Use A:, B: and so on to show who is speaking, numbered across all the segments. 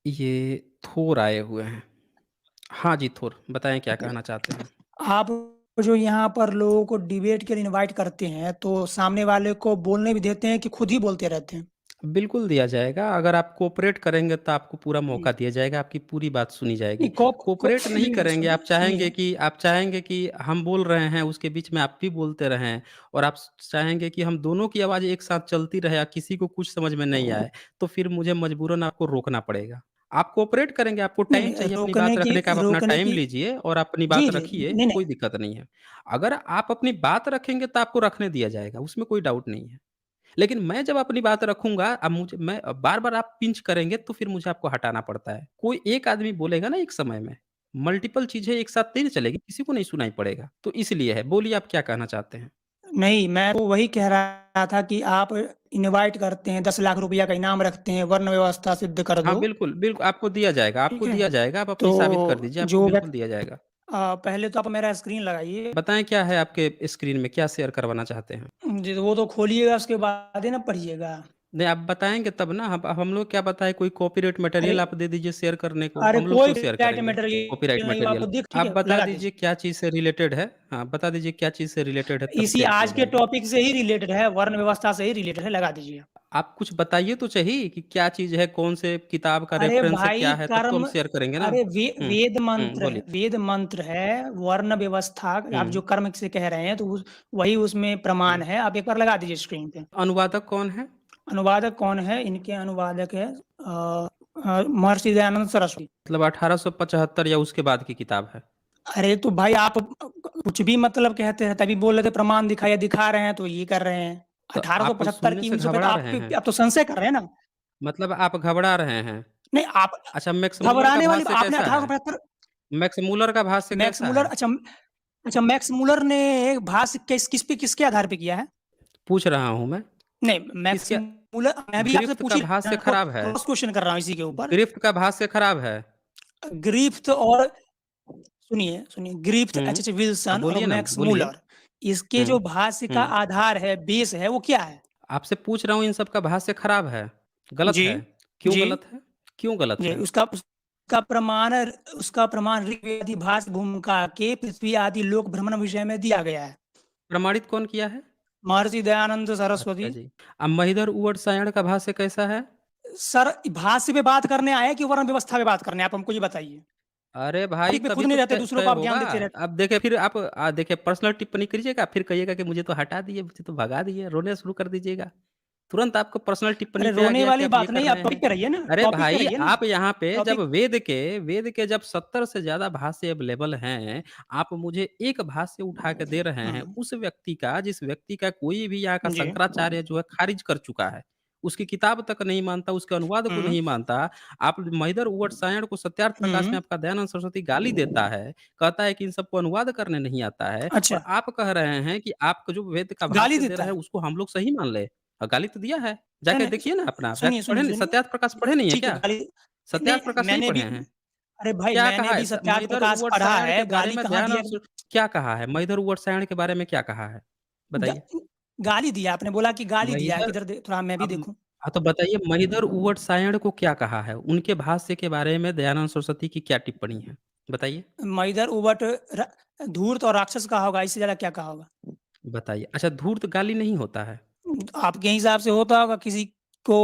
A: ये थोर आए हुए हैं। हाँ जी, थोर, बताएँ क्या कहना चाहते हैं?
B: आप जो यहाँ पर लोगों को डिबेट के लिए इनवाइट करते हैं, तो सामने वाले को बोलने भी देते हैं कि खुद ही बोलते रहते हैं?
A: बिल्कुल दिया जाएगा, अगर आप कोऑपरेट करेंगे तो आपको पूरा
B: हुँ।
A: मौका दिया जाएगा, आपकी पूरी बात सुनी जाएगी।
B: नहीं कॉप को
A: कोऑपरेट नहीं
B: नहीं,
A: करेंगे,
B: सुनिए।
A: आप चाहेंगे कि हम बोल रहे हैं, उसके बीच में आप भी बोलते रहें और आप चाहेंगे कि हम दोनों की आवाज़ एक साथ चलती रहे, किसी को कुछ समझ में नहीं आए, तो फिर मुझे मजबूरन आपको रोकना पड़ेगा। आप कोऑपरेट करेंगे, आपको
B: नहीं,
A: टाइम
B: नहीं,
A: चाहिए अपनी बात रखने का, आप अपना
B: रोकने
A: टाइम
B: की
A: लीजिए और अपनी
B: जी,
A: बात
B: जी।
A: रखिए,
B: नहीं,
A: कोई
B: नहीं।
A: दिक्कत नहीं है। अगर आप अपनी बात रखेंगे तो आपको रखने दिया जाएगा, उसमें कोई डाउट नहीं है। लेकिन मैं जब अपनी बात रखूँगा, अब मुझे मैं बार-बार आप पिंच करेंगे तो फिर मुझे आपको हटाना पड़ता है। कोई एक आदमी बोलेगा ना एक समय में, मल्टीपल चीज़ें एक साथ नहीं चलेगी, किसी को नहीं सुनाई पड़ेगा। तो इसलिए है, बोलिए आप क्या कहना चाहते हैं?
B: नहीं, मैं तो वही कह रहा था कि आप इनवाइट करते हैं, 10 लाख रुपया का इनाम रखते हैं, वर्ण व्यवस्था सिद्ध कर
A: हाँ,
B: दो,
A: बिल्कुल, आपको
B: ठीक है?
A: दिया जाएगा, आप
B: तो
A: अपनी साबित कर दीजिए, आपको
B: जो
A: बिल्कुल दिया जाएगा।
B: पहले तो आप मेरा स्क्रीन लगाइए।
A: बताएँ क्या है आपके स्क्रीन में, क्या शेयर करवाना चाहते हैं?
B: जी, तो वो तो खोलिएगा उसके बाद ही ना पढ़िएगा।
A: नहीं, आप बताएँगे तब ना, अब हम लोग क्या बताएँ, कोई कॉपीराइट
B: अरे
A: मटेरियल आप दे दीजिए शेयर करने को,
B: अरे
A: हम लोग
B: कोई
A: क्यों शेयर
B: कॉपीराइट
A: करेंगे कॉपीराइट
B: मटेरियल नहीं, वो
A: मटेरियल?
B: आपको ठीक
A: आप
B: है,
A: बता
B: लगा
A: दीजिए
B: दीजिए।
A: क्या चीज़ से रिलेटेड है? हाँ, बता दीजिए क्या चीज़ से रिलेटेड है तब
B: इसी
A: शेयर
B: आज
A: किया
B: के
A: जाएगा।
B: टॉपिक से ही रिलेटेड है, वर्ण व्यवस्था से ही रिलेटेड है, लगा दीजिए।
A: आप कुछ बताइए तो सही कि क्या चीज़ है, कौन से किताब का
B: अरे
A: रेफ़रेंस है,
B: भाई
A: क्या है, तब तो हम
B: कर्म
A: शेयर करेंगे ना।
B: अरे
A: हुँ, हुँ, बोलिए।
B: वेद मंत्र है, वर्ण व्यवस्था आप
A: हुँ,
B: जो कर्म से कह रहे हैं तो वही उसमें प्रमाण
A: हुँ।
B: है, आप एक बार लगा दीजिए स्क्रीन पे।
A: अनुवादक कौन है?
B: अनुवादक कौन है? इनके अनुवादक है महर्षि दयानंद सरस्वती।
A: मतलब 1875 या उसके बाद की किताब है।
B: अरे तो भाई आप कुछ भी मतलब कहते हैं, तभी बोल रहे थे प्रमाण दिखाइए, दिखा रहे हैं तो ये कर रहे हैं।
A: तो आप
B: 1875
A: सुनने
B: की
A: से
B: 1900 पे तो
A: घबरा रहे हैं।
B: आप तो संशय कर रहे हैं ना?
A: मतलब आप घबरा रहे हैं।
B: नहीं आप
A: अच्छा, मैक्स मूलर का
B: घबराने वाली
A: भाष्य
B: आपने
A: कैसा है?
B: 1875
A: मैक्स मूलर का भाष्य
B: मैक्स
A: कैसा
B: मूलर
A: है?
B: अच्छा अच्छा मैक्स मूलर ने भाष्य किसके आधार पे किया है?
A: पूछ रहा हूँ मैं।
B: नहीं मैक्स
A: किसके
B: मूलर मैं भी आपसे
A: गिरफ्त
B: पूछ
A: का
B: ही
A: भाष्य खराब है।
B: क्रॉस क्वेश्चन कर रहा हूँ इसी के ऊपर।
A: गिरफ्त का भाष्य खराब है।
B: ग्रिफ्थ और सुनिए ग्रिफ्थ
A: हुँ।
B: एचएच विल्सन और
A: बोलिए ना,
B: मैक्स
A: बोलिए।
B: मूलर इसके
A: हुँ,
B: जो भाष्य का
A: हुँ।
B: आधार है, बेस है, वो क्या है?
A: आपसे पूछ रहा हूँ, इन सब का भाष्य खराब है, गलत
B: जी,
A: है। क्यों
B: जी,
A: गलत है? क्यों गलत
B: जी।
A: है?
B: उसका प्रमाण ऋग्वेद आदि भाष्य भूमिका के पृथ्वी आदि लोक भ्रमण विषय में दिया गया है।
A: प्रमाणित कौन किया है?
B: महर्षि दयानंद
A: अच्छा
B: सरस्वती।
A: जी। अब महिधर ऊवट सायण का भाष्य कैसा है?
B: सर भाष्य पे बात करने आए हैं कि वर्ण व्यवस्था पे बात करने हैं? आप हमको ये बताइए।
A: अरे भाई,
B: टॉपिक पे
A: तभी
B: खुद
A: तो
B: नहीं रहते,
A: तय
B: दूसरों
A: तय
B: को आप
A: होगा।
B: ज्ञान देते रहते।
A: अब देखिए फिर आप देखिए पर्सनल टिप्पणी करिएगा, फिर कहिएगा कि मुझे तो हटा दिए, मुझे तो भगा दिए, रोने शुरू कर दीजिएगा। तुरंत आपको पर्सनल टिप्पणी
B: अरे
A: पे आ
B: रोने
A: गया कि
B: वाली
A: आप ये
B: बात
A: कर
B: नहीं, आप
A: रहे हैं।
B: टॉपिक पे रहिए ना,
A: अरे
B: टॉपिक पे
A: भाई,
B: रहिए ना।
A: आप यहाँ पे जब
B: टॉपिक
A: वेद के जब 70 से ज़्यादा भाष्य अवेलेबल हैं, आप मुझे एक भाष्य उठा के दे रहे हैं,
B: हुँ,
A: उस व्यक्ति का जिस व्यक्ति का कोई भी यहाँ का
B: जी।
A: शंकराचार्य जो है खारिज कर चुका है। उसकी किताब तक नहीं मानता, उसके अनुवाद को
B: हुँ,
A: नहीं मानता। आप महिदर ऊवट सायण को सत्यार्थ प्रकाश
B: हुँ।
A: में आपका दयानंद सरस्वती गाली देता है, कहता है कि इन सबको अनुवाद करने नहीं आता है और
B: अच्छा,
A: आप कह रहे हैं कि आपको जो वेद का
B: गाली
A: भाष्य दे
B: देता
A: रहे
B: है।
A: हैं, उसको हम लोग सही मान लें। गाली तो दिया है।
B: नहीं,
A: जाके
B: नहीं
A: देखिए ना अपना,
B: सुनिए,
A: जाके पढ़े
B: सुनिए,
A: नहीं,
B: सुनिए।
A: सत्यार्थ प्रकाश पढ़े नहीं है
B: ठीक है,
A: क्या?
B: गाली
A: सत्यार्थ
B: नहीं
A: प्रकाश नहीं
B: मैंने
A: पढ़े
B: भी
A: हैं?
B: अरे भाई
A: क्या
B: मैंने
A: कहा है
B: भी सत्यार्थ
A: महिधर
B: प्रकाश
A: ऊवट
B: पढ़ा
A: सायण
B: है,
A: के बारे
B: गाली
A: में
B: कहाँ दिया
A: क्या कहा है? महिधर ऊवट सायण के बारे में क्या कहा है?
B: गा
A: बताइए।
B: गाली दिया आपने बोला कि गाली दिया है,
A: महिधर
B: किधर दे थोड़ा मैं भी
A: अब
B: देखूँ।
A: हाँ, तो बताइए महिधर ऊवट सायण को क्या कहा है? उनके भाष्य के बारे में दयानंद सरस्वती की क्या टिप्पणी है? बताइए।
B: मइधर उवट र धूर्त और राक्षस कहा होगा, इससे ज़्यादा क्या कहा होगा?
A: बताइए। अच्छा, धूर्त गाली नहीं होता है?
B: आपके हिसाब से होता होगा किसी को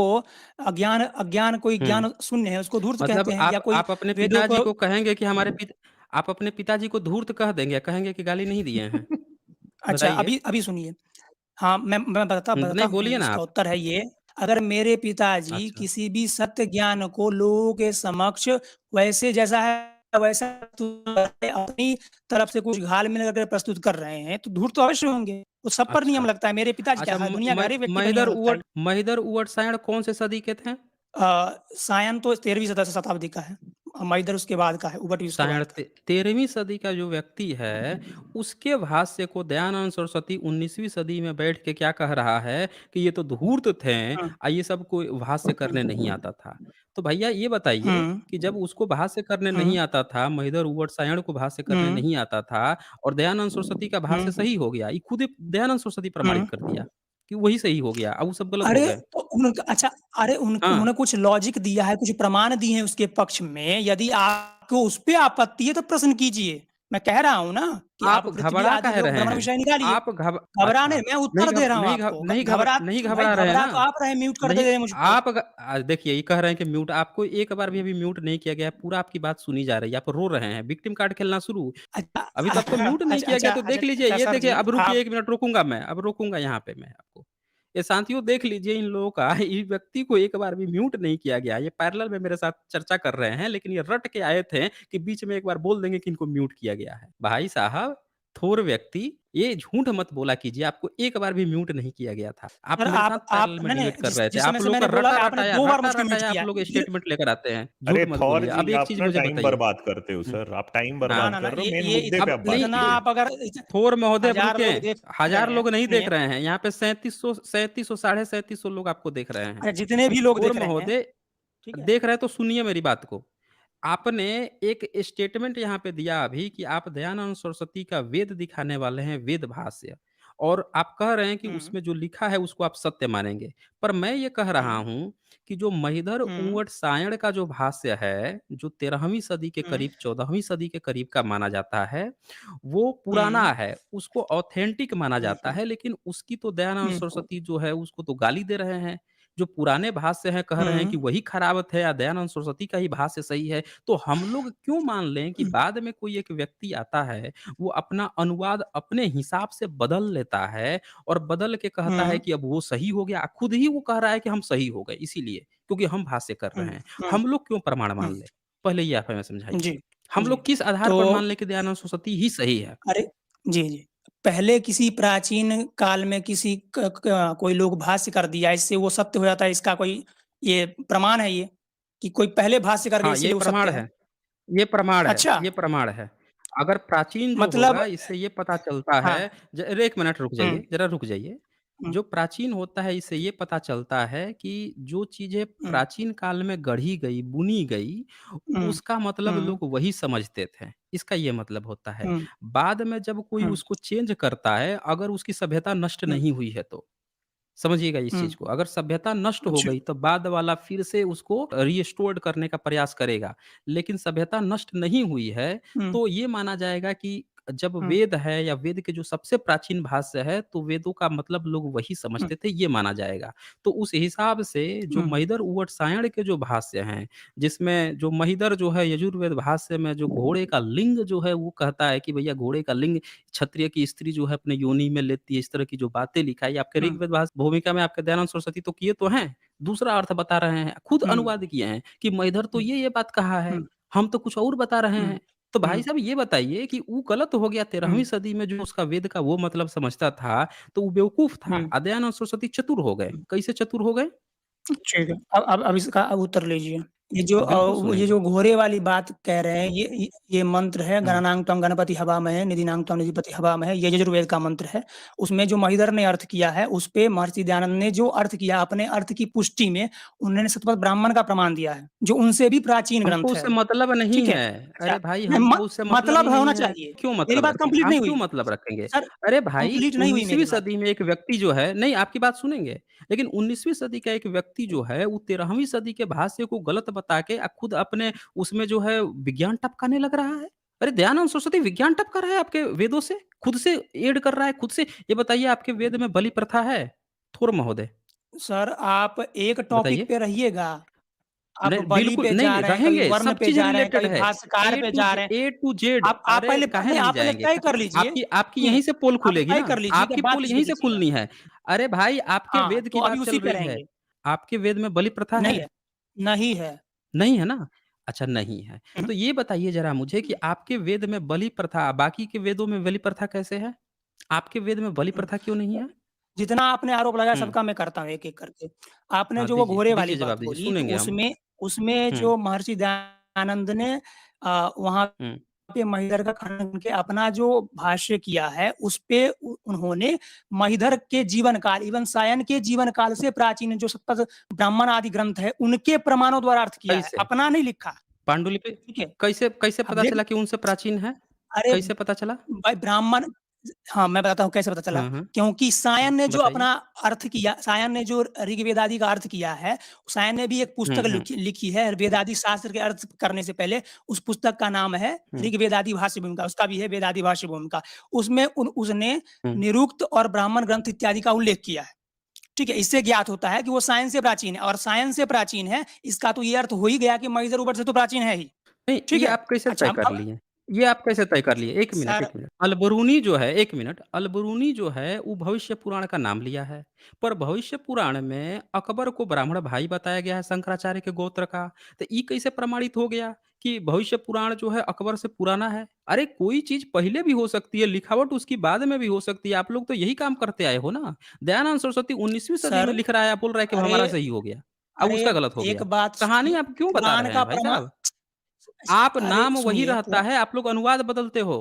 B: अज्ञान अज्ञान कोई
A: हुँ।
B: ज्ञान शून्य है, उसको धूर्त कहते
A: मतलब
B: हैं या कोई
A: आप अपने
B: वेदों
A: पिताजी
B: को
A: को कहेंगे कि आप अपने पिताजी को धूर्त कह देंगे, कहेंगे कि गाली नहीं दिए हैं?
B: अच्छा
A: बताइए।
B: अभी अभी सुनिए। हाँ, मैं बताता
A: नहीं,
B: हूँ,
A: बोलिए ना
B: इसका
A: आप।
B: उत्तर है ये, अगर मेरे पिताजी
A: अच्छा।
B: किसी भी सत्य ज्ञान को लोगों के समक्ष वैसे जैसा है वैसा अपनी तरफ से कुछ घाल-मिल करके प्रस्तुत कर रहे हैं, तो धूर्त तो अवश्य होंगे। वो सब पर नियम
A: अच्छा।
B: लगता है, मेरे पिताजी क्या
A: अच्छा,
B: है,
A: म
B: दुनिया के
A: म
B: हर एक व्यक्ति पर नियम लगता है।
A: महिदर ऊवट सायण कौन से सदी के थे?
B: सायन तो 13वीं शताब्दी का है। मइदर उसके बाद का है, उबट भी उसके
A: सायण
B: बाद का है।
A: 13वीं सदी का जो व्यक्ति है, उसके भाष्य को दयानंद सरस्वती 19वीं सदी में बैठ के क्या कह रहा है कि ये तो धूर्त थे,
B: हुँ,
A: ये सब को भाष्य करने नहीं आता था। तो भैया ये बताइए
B: हुँ,
A: कि जब उसको भाष्य करने
B: हुँ,
A: नहीं आता था, महिदर ऊवट सायण को भाष्य करने
B: हुँ,
A: नहीं आता था और दयानंद सरस्वती का
B: हुँ,
A: भाष्य सही हो गया, ये खुद ही दयानंद सरस्वती
B: हुँ।
A: प्रमाणित कर दिया। कि वही सही हो गया, अब वो सब गलत हो
B: अरे!
A: गए।
B: तो उनका अच्छा अरे
A: हाँ,
B: उन्होंने कुछ लॉजिक दिया है, कुछ प्रमाण दिए हैं उसके पक्ष में, यदि आपको उस पे आपत्ति है तो प्रश्न कीजिए। मैं कह रहा हूँ ना कि
A: आप
B: आप पृथ्वी
A: घबरा
B: आदि
A: काहे
B: जो
A: रहे
B: भ्रमण
A: हैं?
B: विषय निकालिए।
A: आप घब
B: घबरा नहीं
A: अच्छा,
B: मैं उत्तर दे रहा हूँ आपको।
A: नहीं
B: भाई
A: घबरा रहे हैं
B: घबरा
A: ना?
B: तो आप रहे हैं, म्यूट कर दे
A: नहीं,
B: रहे हैं मुझको।
A: देखिए ये कह रहे हैं कि म्यूट आपको एक बार भी अभी म्यूट नहीं किया गया है, पूरा आपकी बात सुनी जा रही है, आप रो रहे हैं, विक्टिम कार्ड खेलना शुरू।
B: अच्छा
A: अभी तो आपको म्यूट नहीं किया गया तो देख लीजिए,
B: अच्छा
A: ये
B: सर
A: देखिए
B: जी,
A: अब रुकिए
B: आप
A: 1 मिनट रुकूँगा मैं, अब रोकूँगा यहाँ पे मैं आपको। ये शांतियों देख लीजिए इन लोगों का इस व्यक्ति को एक बार भी म्यूट नहीं किया गया। ये पैरेलल में मेरे साथ चर्चा कर रहे हैं, लेकिन ये रट के आए थे कि बीच में एक बार बोल देंगे कि इनको म्यूट किया गया है। भाई साहब, थोर व्यक्ति, ये झूठ मत बोला कीजिए, आपको एक बार भी म्यूट नहीं किया गया था। आप
B: सर
A: मेरे साथ
B: आप
A: पैरेलल में
B: नहीं,
A: डिबेट
B: नहीं
A: कर
B: जिस
A: रहे थे।
B: जिस समय
A: आप
B: से
A: लोग का
B: मैंने बोला आपने 2 बार मुझको म्यूट
A: रटा-रटाया आप
B: किया।
A: लोग
B: फिर
A: स्टेटमेंट लेकर आते हैं। झूठ
C: अरे
A: मत
C: थौर
A: बोलिए। अब
C: जी,
A: एक
C: आप
A: चीज़
C: ना
A: मुझे
C: टाइम
A: बताइए।
C: बर्बाद करते हो
A: हुँ,
C: सर, आप टाइम
B: ना,
A: हाँ।
C: बर्बाद
B: ना, ना
C: कर रहे हो, मेन
B: ये
C: मुद्दे पे
A: अब
C: आप बात
A: नहीं
B: इतना
C: कीजिए।
B: आप अगर
A: थोर महोदय अब
B: 1000 लोग
A: रुकें,
B: देख रहे
A: 1000
B: हैं
A: लोग नहीं देख
B: उसमें
A: रहे हैं, यहाँ पे 3700 साढ़े 3700 लोग आपको देख रहे हैं।
B: अच्छा जितने भी लोग
A: थोर
B: देख रहे हैं,
A: महोदय
B: ठीक है?
A: देख रहे हैं तो सुनिए मेरी बात को। आपने एक स्टेटमेंट यहाँ पे दिया अभी कि आप दयानंद सरस्वती का वेद दिखाने वाले हैं, वेद भाष्य और आप कह रहे हैं कि
B: हुँ,
A: उसमें जो लिखा है उसको आप सत्य मानेंगे। पर मैं ये कह रहा
B: हुँ,
A: हूँ कि जो महिधर
B: हुँ,
A: ऊंट सायण का जो भाष्य है, जो 13वीं सदी के
B: हुँ,
A: करीब 14वीं सदी के करीब का माना जाता है, वो
B: हुँ,
A: पुराना है, उसको ऑथेंटिक माना
B: हुँ,
A: जाता है, लेकिन उसकी तो दयानंद
B: हुँ,
A: सरस्वती जो है उसको तो गाली दे रहे हैं। जो पुराने भाष्य हैं कह रहे हैं कि
B: हुँ,
A: वही खराब है या दयानंद सरस्वती का ही भाष्य सही है। तो हम लोग क्यों मान लें कि
B: हुँ,
A: बाद में कोई एक व्यक्ति आता है, वो अपना अनुवाद अपने हिसाब से बदल लेता है और बदल के कहता है
B: हुँ,
A: कि अब वो सही हो गया। खुद ही वो कह रहा है कि हम सही हो गए इसीलिए, क्योंकि हम भाष्य कर
B: हुँ,
A: रहे हैं।
B: हुँ,
A: हम लोग क्यों प्रमाण
B: हुँ,
A: मान लें? पहले ये आप हमें समझाइए।
B: जी,
A: हम
B: जी।
A: लोग किस आधार
B: तो
A: पर मान लें कि दयानंद सरस्वती ही सही है?
B: अरे! जी, जी। पहले किसी प्राचीन काल में किसी क कोई लोग भाष्य कर दिया, इससे वो सत्य हो जाता है, इसका कोई ये प्रमाण है ये, कि कोई पहले भाष्य कर गया
A: हाँ, ये
B: इसीलिए वो
A: प्रमाण
B: सत्य है।
A: है। ये प्रमाण है,
B: अच्छा,
A: ये प्रमाण है। अगर प्राचीन जो
B: मतलब
A: होगा इससे ये पता चलता
B: हाँ,
A: है ज 1 मिनट रुक
B: हुँ,
A: जाइए, ज़रा रुक जाइए।
B: हुँ,
A: जो प्राचीन होता है इससे ये पता चलता है कि जो चीज़ें
B: हुँ,
A: प्राचीन काल में गढ़ी गई, बुनी गई,
B: हुँ,
A: उसका मतलब
B: हुँ,
A: लोग वही समझते थे। इसका ये मतलब होता है।
B: हुँ,
A: बाद में जब कोई
B: हुँ,
A: उसको चेंज करता है, अगर उसकी सभ्यता नष्ट
B: हुँ,
A: नहीं हुई है तो। समझिएगा इस
B: हुँ,
A: चीज़ को, अगर सभ्यता नष्ट हो
B: अच्छा,
A: गई तो बाद वाला फिर से उसको रिस्टोर्ड करने का प्रयास करेगा। लेकिन सभ्यता नष्ट नहीं हुई है,
B: हुँ,
A: तो ये माना जाएगा कि जब
B: हुँ,
A: वेद है या वेद के जो सबसे प्राचीन भाष्य है, तो वेदों का मतलब लोग वही
B: हुँ,
A: समझते थे, ये माना जाएगा। तो उस हिसाब से जो
B: हुँ,
A: महिदर उवट सायण के जो भाष्य हैं, जिसमें जो महिदर जो है यजुर्वेद भाष्य में जो घोड़े का लिंग जो है वो कहता है कि भैया घोड़े का लिंग क्षत्रिय की स्त्री जो है अपने योनि में लेती है, इस तरह की जो बातें लिखाई आपके
B: हुँ,
A: ऋग्वेद भाष भूमिका में आपके दयानंद सरस्वती तो किए तो हैं, दूसरा अर्थ बता रहे हैं, खुद
B: हुँ,
A: अनुवाद किए हैं कि मैधर तो
B: हुँ,
A: ये बात कहा है,
B: हुँ,
A: हम तो कुछ और बता रहे
B: हुँ,
A: हैं। तो भाई
B: हुँ,
A: साहब ये बताइए कि वो गलत हो गया
B: हुँ,
A: 13वीं सदी में जो उसका वेद का वो मतलब समझता था, तो वो बेवकूफ़ था।
B: हुँ,
A: दयानंद सरस्वती चतुर हो गए।
B: हुँ।
A: कैसे चतुर हो गए?
B: ठीक है। अब इसका अब उत्तर लीजिए।
A: बिल्कुल
B: ये
A: सुनेंगे।
B: जो घोड़े वाली बात कह रहे हैं, ये मंत्र है
A: हुँ,
B: गणनां त्वं गणपति हवामहे, निधिनां त्वं निधिपति हवामहे, ये यजुर्वेद का मंत्र है। उसमें जो महिधर ने अर्थ किया है, उस पे महर्षि दयानंद ने जो अर्थ किया, अपने अर्थ की पुष्टि में उन्होंने शतपथ ब्राह्मण का प्रमाण दिया है, जो उनसे भी प्राचीन
A: हमको
B: ग्रंथ
A: उससे
B: है।
A: मतलब नहीं
B: ठीक है?
A: है।
B: अच्छा,
A: अरे भाई
B: नहीं
A: हमको उससे मतलब ही
B: मतलब होना
A: नहीं है।
B: चाहिए।
A: क्यों
B: मेरी
A: मतलब
B: बात
A: रखेंगे?
B: कंप्लीट
A: हम
B: नहीं
A: क्यों
B: हुई।
A: मतलब रखेंगे?
B: सर,
A: अरे भाई
B: कंप्लीट नहीं हुई मेरी
A: 19वीं
B: बात।
A: सदी में एक व्यक्ति जो है नहीं आपकी बात सुनेंगे, लेकिन 19वीं सदी का एक व्यक्ति जो है वो 13वीं सदी के भाष्य को गलत बता के खुद अपने उसमें जो है विज्ञान टपकाने लग रहा है। अरे दयानंद सरस्वती विज्ञान टपका रहा है आपके वेदों से? खुद से ऐड कर रहा है खुद से ये बताइए आपके वेद में बलि प्रथा है? थोर महोदय
B: सर, आप एक टॉपिक
A: बताइए?
B: पे रहिएगा। आप
A: नहीं,
B: बलि
A: बिल्कुल
B: पे जा
A: नहीं
B: रहे हैं, कभी
A: रहेंगे,
B: वर्ण
A: सब
B: पे
A: चीज़
B: जा रहे हैं,
A: रिलेटेड
B: कभी
A: है।
B: भाष्यकार पे जा रहे हैं।
A: ए टू जेड
B: आप
A: अरे
B: पहले
A: काहे
B: नहीं
A: नहीं
B: आप पहले
A: जाएँगे?
B: तय कर लीजिए।
A: आपकी आपकी
B: सुनिए,
A: यहीं से पोल
B: आप
A: खुलेगी
B: तय
A: ना,
B: कर लीजिए
A: आपकी
B: तब बात
A: पोल
B: उस पे
A: यहीं से
B: कीजिएगा।
A: खुलनी है। अरे भाई आपके
B: हाँ,
A: वेद
B: तो
A: की
B: अभी
A: बात
B: उसी
A: चल
B: पे
A: रही है।
B: रहेंगे।
A: आपके वेद में बलि प्रथा
B: नहीं
A: है?
B: है, नहीं है।
A: नहीं है ना? अच्छा नहीं है।
B: हुँ,
A: तो ये बताइए ज़रा मुझे कि
B: हुँ,
A: आपके वेद में बलि प्रथा बाकी के वेदों में बलि प्रथा कैसे है? आपके वेद में बलि
B: हुँ।
A: प्रथा क्यों नहीं है?
B: जितना आपने आरोप लगाया
A: हुँ,
B: सबका मैं करता हूँ एक-एक करके। आपने
A: हाँ
B: जो वो
A: दीजिए,
B: घोड़े वाली
A: दीजिए
B: बात
A: जवाब दीजिए,
B: बोली, तो
A: सुनेंगे हम।
B: उसमें उसमें
A: हुँ,
B: जो महर्षि दयानंद ने वहाँ
A: हुँ।
B: पे महिधर का खंडन करके अपना जो भाष्य किया है, उसपे उन्होंने महिधर के जीवन काल, इवन सायन के जीवन काल से प्राचीन जो शतपथ ब्राह्मण आदि ग्रंथ है, उनके प्रमाणों द्वारा अर्थ किया है,
A: कैसे?
B: अपना नहीं लिखा।
A: पांडुलिपि
B: ठीक है?
A: कैसे कैसे
B: अब
A: पता
B: देख
A: चला कि उनसे प्राचीन है?
B: अरे
A: कैसे पता चला?
B: भाई ब्राह्मण हाँ, मैं बताता हूँ कैसे पता चला।
A: हाँ, हाँ।
B: क्योंकि सायन ने जो
A: बताइए।
B: अपना अर्थ किया, सायन ने जो ऋग्वेद आदि का अर्थ किया है, सायन ने भी एक
A: हुँ,
B: पुस्तक
A: हुँ,
B: लिखी है वेदादि शास्त्र के अर्थ करने से पहले। उस पुस्तक का नाम है
A: हुँ,
B: ऋग्वेदादि भाष्य भूमिका, उसका भी है वेदादि भाष्य भूमिका। उसमें उसने
A: हुँ।
B: निरुक्त और ब्राह्मण ग्रंथ इत्यादि का उल्लेख किया है। ठीक है? इससे ज्ञात होता है कि वो सायन से प्राचीन है, और सायन से प्राचीन है, इसका तो ये अर्थ हो ही गया कि महिषधर उबट से तो प्राचीन है ही।
A: नहीं,
B: ठीक
A: ये
B: है?
A: आप कैसे
B: अच्छा,
A: तय कर लिए? ये आप कैसे तय कर लिए? 1 मिनट,
B: सर
A: 1 मिनट। अलबरूनी जो है 1 मिनट, अलबरूनी जो है वो भविष्य पुराण का नाम लिया है। पर भविष्य पुराण में अकबर को ब्राह्मण भाई बताया गया है शंकराचार्य के गोत्र का। तो ये कैसे प्रमाणित हो गया कि भविष्य पुराण जो है अकबर से पुराना है? अरे कोई चीज़ पहले भी हो सकती है, लिखावट उसकी बाद में भी हो सकती है। आप लोग तो यही काम करते आए हो ना। दयानंद सरस्वती 19वीं सदी
B: सर
A: में लिख रहा है, आप बोल रहे हैं कि
B: अरे
A: हमारा सही हो गया। अब
B: अरे
A: उसका गलत हो
B: एक
A: गया।
B: बात
A: कहानी
B: सुनिए,
A: आप क्यों बता
B: पुराण
A: रहे
B: का
A: हैं भाई
B: प्रमा
A: साहब? आप
B: अरे
A: नाम वही
B: सुनिए
A: रहता है, आप लोग अनुवाद बदलते हो।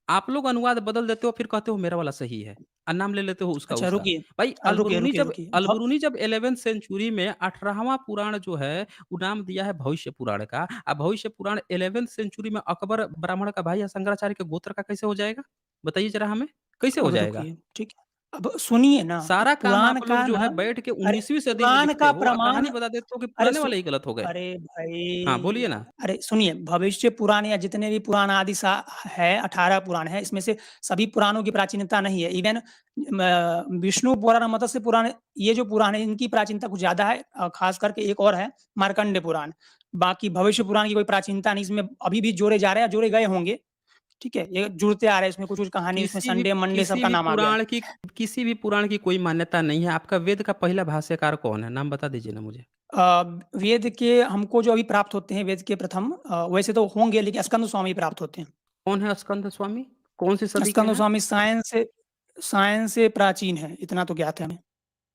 A: आप लोग अनुवाद बदल देते हो, फिर कहते हो मेरा वाला सही है नाम ले लेते हो उसका,
B: अच्छा
A: उसका।
B: रुकिए,
A: भाई
B: रुकिए, रुकिए, रुकिए।
A: अलबरूनी जब 11वीं सेंचुरी में 18वां पुराण जो है, वो नाम दिया है भविष्य पुराण का। भविष्य पुराण 11वीं सेंचुरी में अकबर ब्राह्मण का भाई या शंकराचार्य के गोत्र का कैसे हो जाएगा? बताइए ज़रा हमें, कैसे हो
B: अब
A: जाएगा?
B: रुकिए, ठीक है। अब सुनिए ना,
A: सारा काम
B: पुराण
A: आप लोग
B: का
A: जो है
B: ना
A: बैठ के
B: अरे
A: 19वीं सदी में
B: पुराण
A: लिखते
B: का
A: हो और
B: प्रमाण
A: कहानी बता देते हो कि
B: अरे
A: पुराने वाले ही गलत हो गए।
B: अरे
A: हाँ,
B: भाई,
A: बोलिए ना।
B: अरे सुनिए, भविष्य पुराण या जितने भी पुराण आदि है, 18 पुराण है, इसमें से सभी पुराणों की प्राचीनता नहीं है। इवन विष्णु पुराण, मत्स्य पुराण, ये जो पुराण है इनकी प्राचीनता कुछ ज्यादा है। खास करके एक और है मार्कंडे पुराण। बाकी भविष्य पुराण की कोई प्राचीनता नहीं, इसमें अभी भी जोड़े जा रहे हैं, जोड़े गए होंगे। ठीक है, ये जुड़ते आ रहे हैं, इसमें कुछ कुछ कहानी, इसमें
A: किसी भी
B: संडे मंडे
A: किसी
B: सबका
A: भी
B: नाम आ गया है।
A: पुराण की किसी भी पुराण की कोई मान्यता नहीं है। आपका वेद का पहला भाष्यकार कौन है? नाम बता दीजिए ना मुझे।
B: वेद के हमको जो अभी प्राप्त होते हैं, वेद के प्रथम वैसे तो होंगे, लेकिन स्कंद स्वामी प्राप्त होते हैं।
A: कौन है स्कंद स्वामी? कौन-सी सदी के
B: स्कंद
A: हैं?
B: स्वामी साइंस से प्राचीन है, इतना तो ज्ञात है हमें।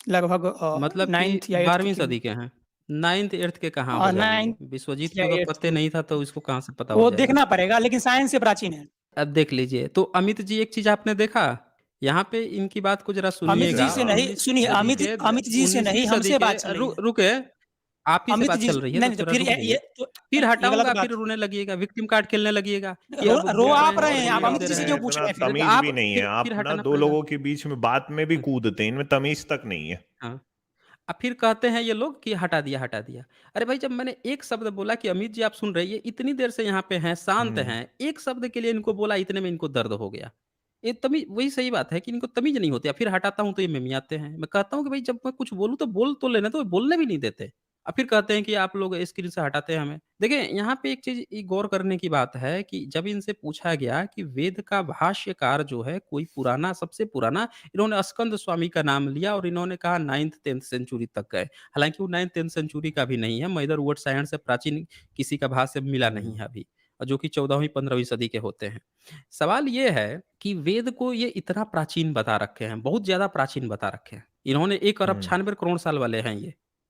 B: लगभग
A: मतलब कि
B: 9th या 8th
A: 12वीं
B: के
A: सदी के हैं। 9th 8th के कहाँ हो जाएँगे?
B: 9th
A: विश्वजीत
B: या
A: को अगर
B: 8th
A: पत्ते
B: के।
A: नहीं था तो इसको कहाँ से पता हो
B: वो
A: जाएगा?
B: देखना पड़ेगा, लेकिन साइंस से प्राचीन है।
A: अब देख लीजिए, तो अमित जी एक चीज़ आपने देखा? यहाँ पे इनकी बात को ज़रा
B: अमित जी
A: सुनिएगा।
B: से नहीं,
A: 19वीं
B: सुनिए,
A: सदी के
B: अमित जी से
A: 19वीं
B: नहीं,
A: सदी
B: हमसे
A: के
B: बात चल रही है।
A: रुके, आप ही से
B: अमित
A: बात
B: जी
A: चल रही है तो
B: नहीं, तो
A: थोड़ा
B: फिर
A: रुक जाइए। फिर
B: ये गलत
A: हटाऊँगा, फिर
B: बात।
A: रोने लगिएगा, विक्टिम कार्ड खेलने लगिएगा कि
B: रो
A: अब
B: रो
A: बोल रहे
B: आप
A: हैं
B: रहे
A: और
B: हैं,
A: ये
B: आप
A: जवाब
B: अमित
A: दे
B: जी से
A: रहे
C: इनमें
B: क्यों
A: हैं।
B: पूछ
C: इतना
B: रहे हैं फिर?
A: तो
C: तमीज़
A: आप
C: भी नहीं है। आप
A: फिर
C: ना
A: हटाना
C: 2
A: पड़ेगा।
C: लोगों के बीच में बात में भी
A: हुँ,
C: कूदते हैं। इनमें तमीज़ तक नहीं है।
A: हाँ। अब फिर कहते हैं ये लोग कि हटा दिया, हटा दिया। अरे भाई जब मैंने एक शब्द बोला कि अमित जी आप सुन रहे हैं, ये इतनी देर से यहाँ पे हैं, शांत
C: हुँ।
A: हैं, एक शब्द के लिए इनको बोला, इतने में इनको दर्द हो गया। ये तमी वही सही बात है कि इनको तमीज़ नहीं होती। फिर हटाता हूँ तो ये मिमियाते हैं। मैं कहता हूँ कि भाई जब मैं कुछ बोलूँ तो बोल तो लेने दो, ये बोलने भी नहीं देते। फिर कहते हैं कि आप लोग स्क्रीन से हटाते हैं हमें। देखिए यहाँ पे एक चीज़ ये गौर करने की बात है कि जब इनसे पूछा गया कि वेद का भाष्यकार जो है कोई पुराना सबसे पुराना, इन्होंने स्कंद स्वामी का नाम लिया और इन्होंने कहा 9th 10th सेंचुरी तक गए। हालाँकि वो 9th 10th सेंचुरी का भी नहीं है, मगध वर्ड सायण से प्राचीन किसी का भाष्य मिला नहीं
C: हुँ।
A: है अभी, और जो कि 14वीं 15वीं सदी के होते हैं। सवाल ये है कि वेद को ये इतना प्राचीन बता रखे हैं, बहुत ज़्यादा प्राचीन बता रखे हैं। इन्होंने 1 अरब
C: हुँ।
A: 96 करोड़ साल वाले हैं